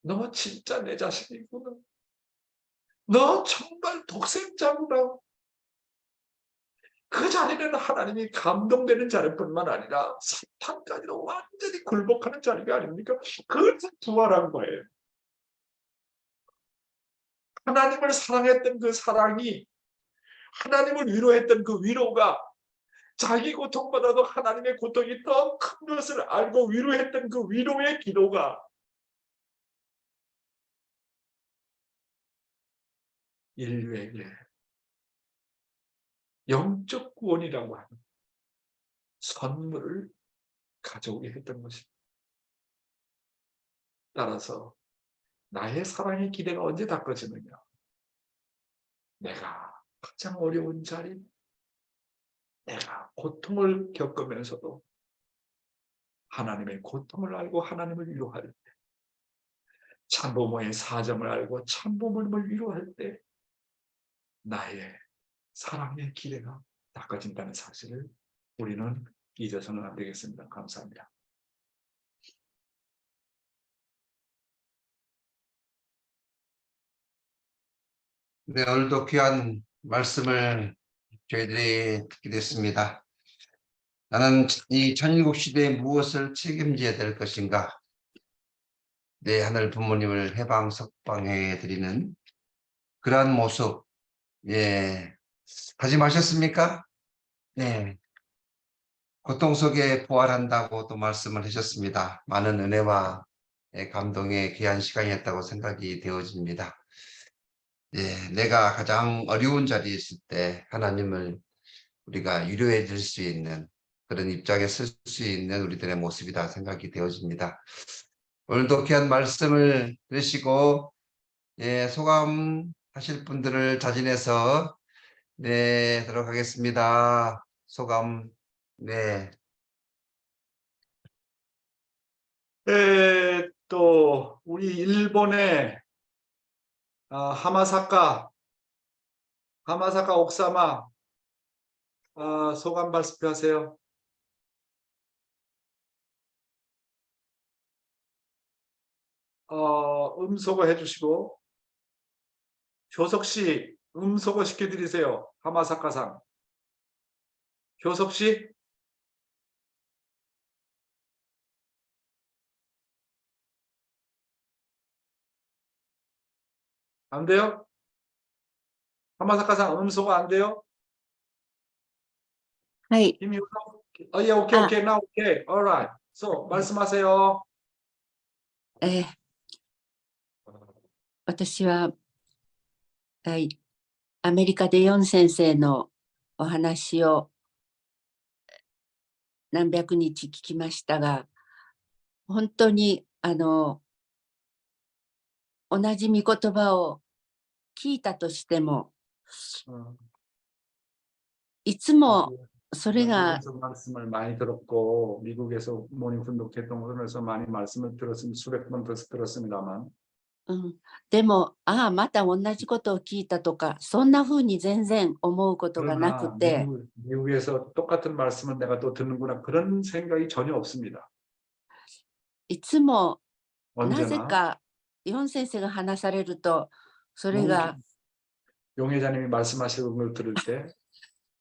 너 진짜 내 자식이구나. 너 정말 독생자구나. 그 자리는 하나님이 감동되는 자리뿐만 아니라 사탄까지도 완전히 굴복하는 자리가 아닙니까? 그래서 부활한 거예요. 하나님을 사랑했던 그 사랑이, 하나님을 위로했던 그 위로가, 자기 고통보다도 하나님의 고통이 더 큰 것을 알고 위로했던 그 위로의 기도가 인류에게 영적 구원이라고 하는 선물을 가져오게 했던 것입니다. 따라서 나의 사랑의 기대가 언제 닦아지느냐? 내가 가장 어려운 자리, 내가 고통을 겪으면서도 하나님의 고통을 알고 하나님을 위로할 때, 참부모의 사정을 알고 참부모를 위로할 때 나의 사랑의 기대가 닦아진다는 사실을 우리는 잊어서는 안 되겠습니다. 감사합니다. 네, 오늘도 귀한 말씀을 저희들이 듣게 됐습니다. 나는 이 천일국 시대에 무엇을 책임져야 될 것인가? 내 하늘 부모님을 해방 석방해 드리는 그러한 모습, 예, 다짐하셨습니까? 네, 고통 속에 부활한다고 또 말씀을 하셨습니다. 많은 은혜와 감동의 귀한 시간이었다고 생각이 되어집니다. 예, 내가 가장 어려운 자리에 있을 때 하나님을 우리가 위로해 줄 수 있는 그런 입장에 설 수 있는 우리들의 모습이다 생각이 되어집니다. 오늘도 귀한 말씀을 들으시고 소감 하실 분들을 자진해서 들어가겠습니다. 소감. 네. 또 우리 일본의 하마사카 옥사마 소감 발표하세요. 음소거 해주시고 교석씨 음소거 시켜드리세요. 하마사카상 교석씨 안 돼요? 하마사카상 음소거 안 돼요? はい。 힘이 오케이 now okay alright so 말씀하세요. 私は、はい、アメリカでヨン先生のお話を、何百日聞きましたが、本当に同じ御言葉を聞いたとしても、 어, いつもそれが 미국에서 말씀을 많이 들었고 미국에서 모닝 훈독했던 곳에서 많이 말씀을 들었으면 수백 번 들었습니다만 でも、ああ、また同じことを聞いたとか、そんな風に全然思うことがなく 그러나 て、 미국에서 똑같은 말씀을 내가 또 듣는구나 그런 생각이 전혀 없습니다. いつもなぜ 언제나 かヨン先生が話されると、それが 용회자님이 말씀하시는 걸 들을 때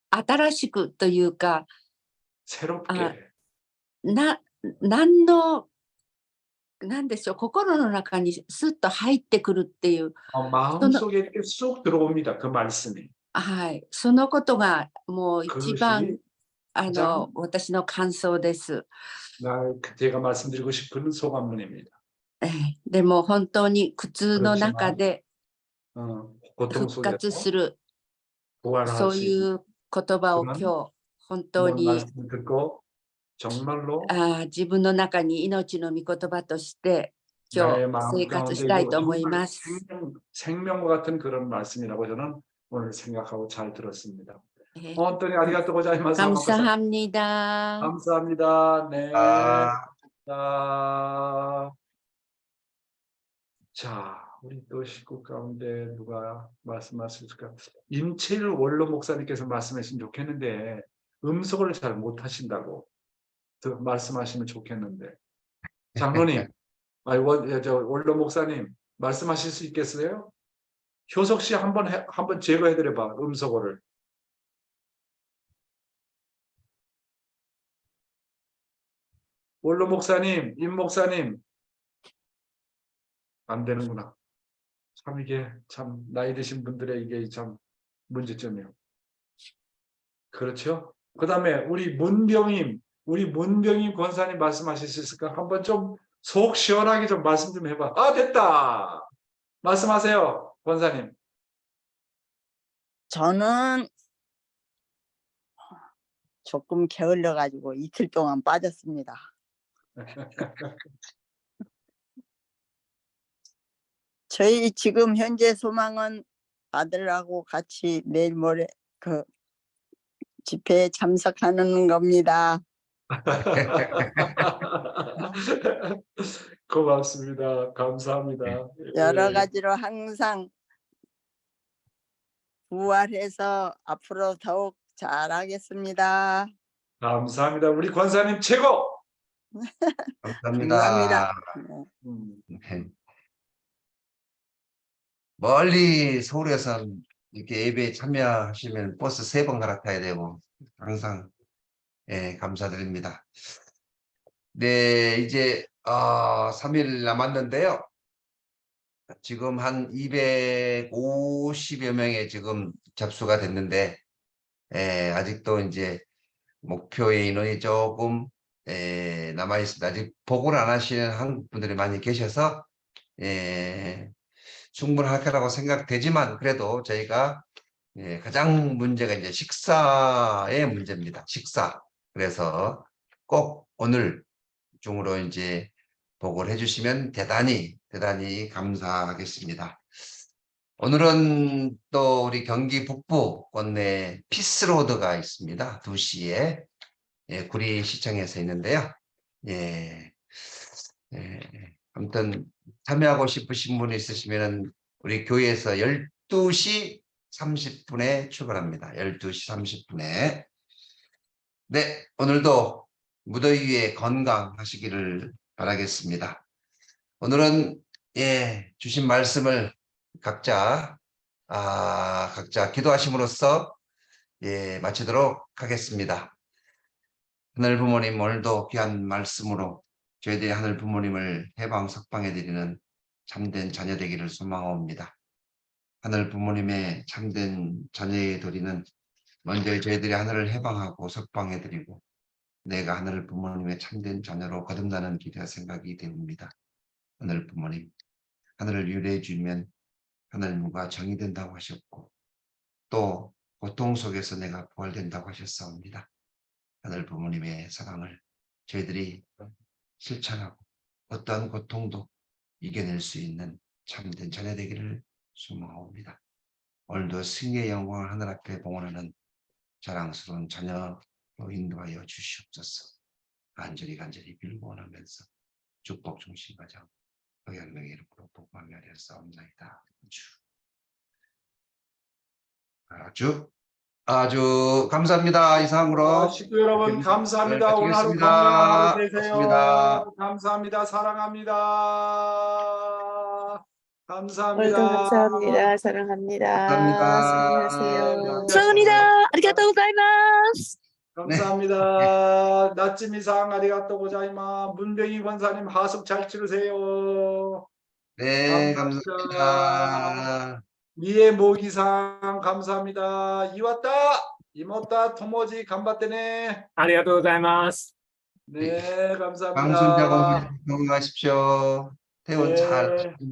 新しくというか、 새롭게 何の、なんでしょう、心の中にスッと入ってくるっていう、 마음속에 이렇게 쏙 들어옵니다. 그 말씀이. はい、そのことがもう一番 가장 私の感想です。 제가 말씀드리고 싶은 소감문입니다. でも本当に苦痛の中で 고통 復活 속에서 する、 부활할 そう 수 い 있는 う言葉を 그런 今日本当 그런 に 말씀을 듣고 정말로 自分の中に命の御言葉として今 나의 日 마음 生活 가운데 したいと思い 정말 ます。 생명과 같은 그런 말씀이라고 저는 오늘 생각하고 잘 들었습니다. え 언더니 아리가또 고자이마스. 감사합니다. 감사합니다. 네. 아, 자, 우리 또 식구 가운데 누가 말씀하실까? 임채일 원로 목사님께서 말씀하시면 좋겠는데 음성을 잘 못하신다고 말씀하시면 좋겠는데. 장로님, 원로 목사님 말씀하실 수 있겠어요? 효석 씨 한번 제거해드려봐, 음성어를. 원로 목사님, 임 목사님. 안 되는구나. 참 이게 참 나이 드신 분들의 이게 참 문제점이요. 그렇죠? 그 다음에 우리 문병임 권사님 말씀하실 수 있을까? 한번 좀 속 시원하게 좀 말씀 좀 해봐. 아, 됐다. 말씀하세요, 권사님. 저는 조금 게을러 가지고 이틀 동안 빠졌습니다. 저희 지금 현재 소망은 아들하고 같이 내일 모레 그 집회에 참석하는 겁니다. 고맙습니다. 감사합니다. 여러 예. 가지로 항상 부활해서 앞으로 더욱 잘하겠습니다. 감사합니다. 우리 권사님 최고. 감사합니다. 네. 네. 멀리 서울에서 이렇게 예배에 참여하시면 버스 3번 갈아타야 되고 항상 감사드립니다. 네, 이제 3일 남았는데요. 지금 한 250여 명의 지금 접수가 됐는데 아직도 이제 목표의 인원이 조금 남아 있습니다. 아직 보고를 안 하시는 한국 분들이 많이 계셔서 충분할 거라고 생각되지만 그래도 저희가 가장 문제가 이제 식사의 문제입니다. 식사. 그래서 꼭 오늘 중으로 이제 보고를 해주시면 대단히 감사하겠습니다. 오늘은 또 우리 경기 북부 건너에 피스로드가 있습니다. 2시에 구리시청에서 있는데요. 아무튼 참여하고 싶으신 분이 있으시면 우리 교회에서 12시 30분에 출발합니다. 12시 30분에. 네, 오늘도 무더위 위에 건강하시기를 바라겠습니다. 오늘은 주신 말씀을 각자 기도하심으로써 마치도록 하겠습니다. 하늘 부모님, 오늘도 귀한 말씀으로 저희들이 하늘 부모님을 해방 석방해드리는 참된 자녀 되기를 소망합니다. 하늘 부모님의 참된 자녀의 도리는 먼저 저희들이 하늘을 해방하고 석방해드리고 내가 하늘 부모님의 참된 자녀로 거듭나는 길이라 생각이 됩니다. 하늘 부모님, 하늘을 유래해 주면 하늘과 정이 된다고 하셨고 또 고통 속에서 내가 부활된다고 하셨사옵니다. 하늘 부모님의 사랑을 저희들이 실천하고 어떠한 고통도 이겨낼 수 있는 참된 자녀 되기를 소망합니다. 오늘도 승리의 영광을 하늘 앞에 봉헌하는 자랑스러운 자녀로 인도하여 주시옵소서. 간절히 빌고 원하면서 축복 중심 가정 의학명의 이름으로 복음하며 싸움나이다. 아주 감사합니다. 이상으로 식구 여러분 감사합니다. 네, 오늘 하루 마치겠습니다. 건강한 하루 되세요. 고맙습니다. 감사합니다. 사랑합니다. 감사합니다. 오늘도 감사합니다. 사랑합니다. 감사합니다. 수고하세요. 감사합니다. 아리가또 고자이마스. 감사합니다. 나츠미상 아리가또 고자이마. 문병희 권사님 하숙 잘 치르세요. 네, 감사합니다. 감사합니다. 미에 모기상 감사합니다. 이왔다 이모따 토모지 간바테네. ありがとうございます。 네, 감사합니다. 방순자고 건강하십시오. 태원 잘 네.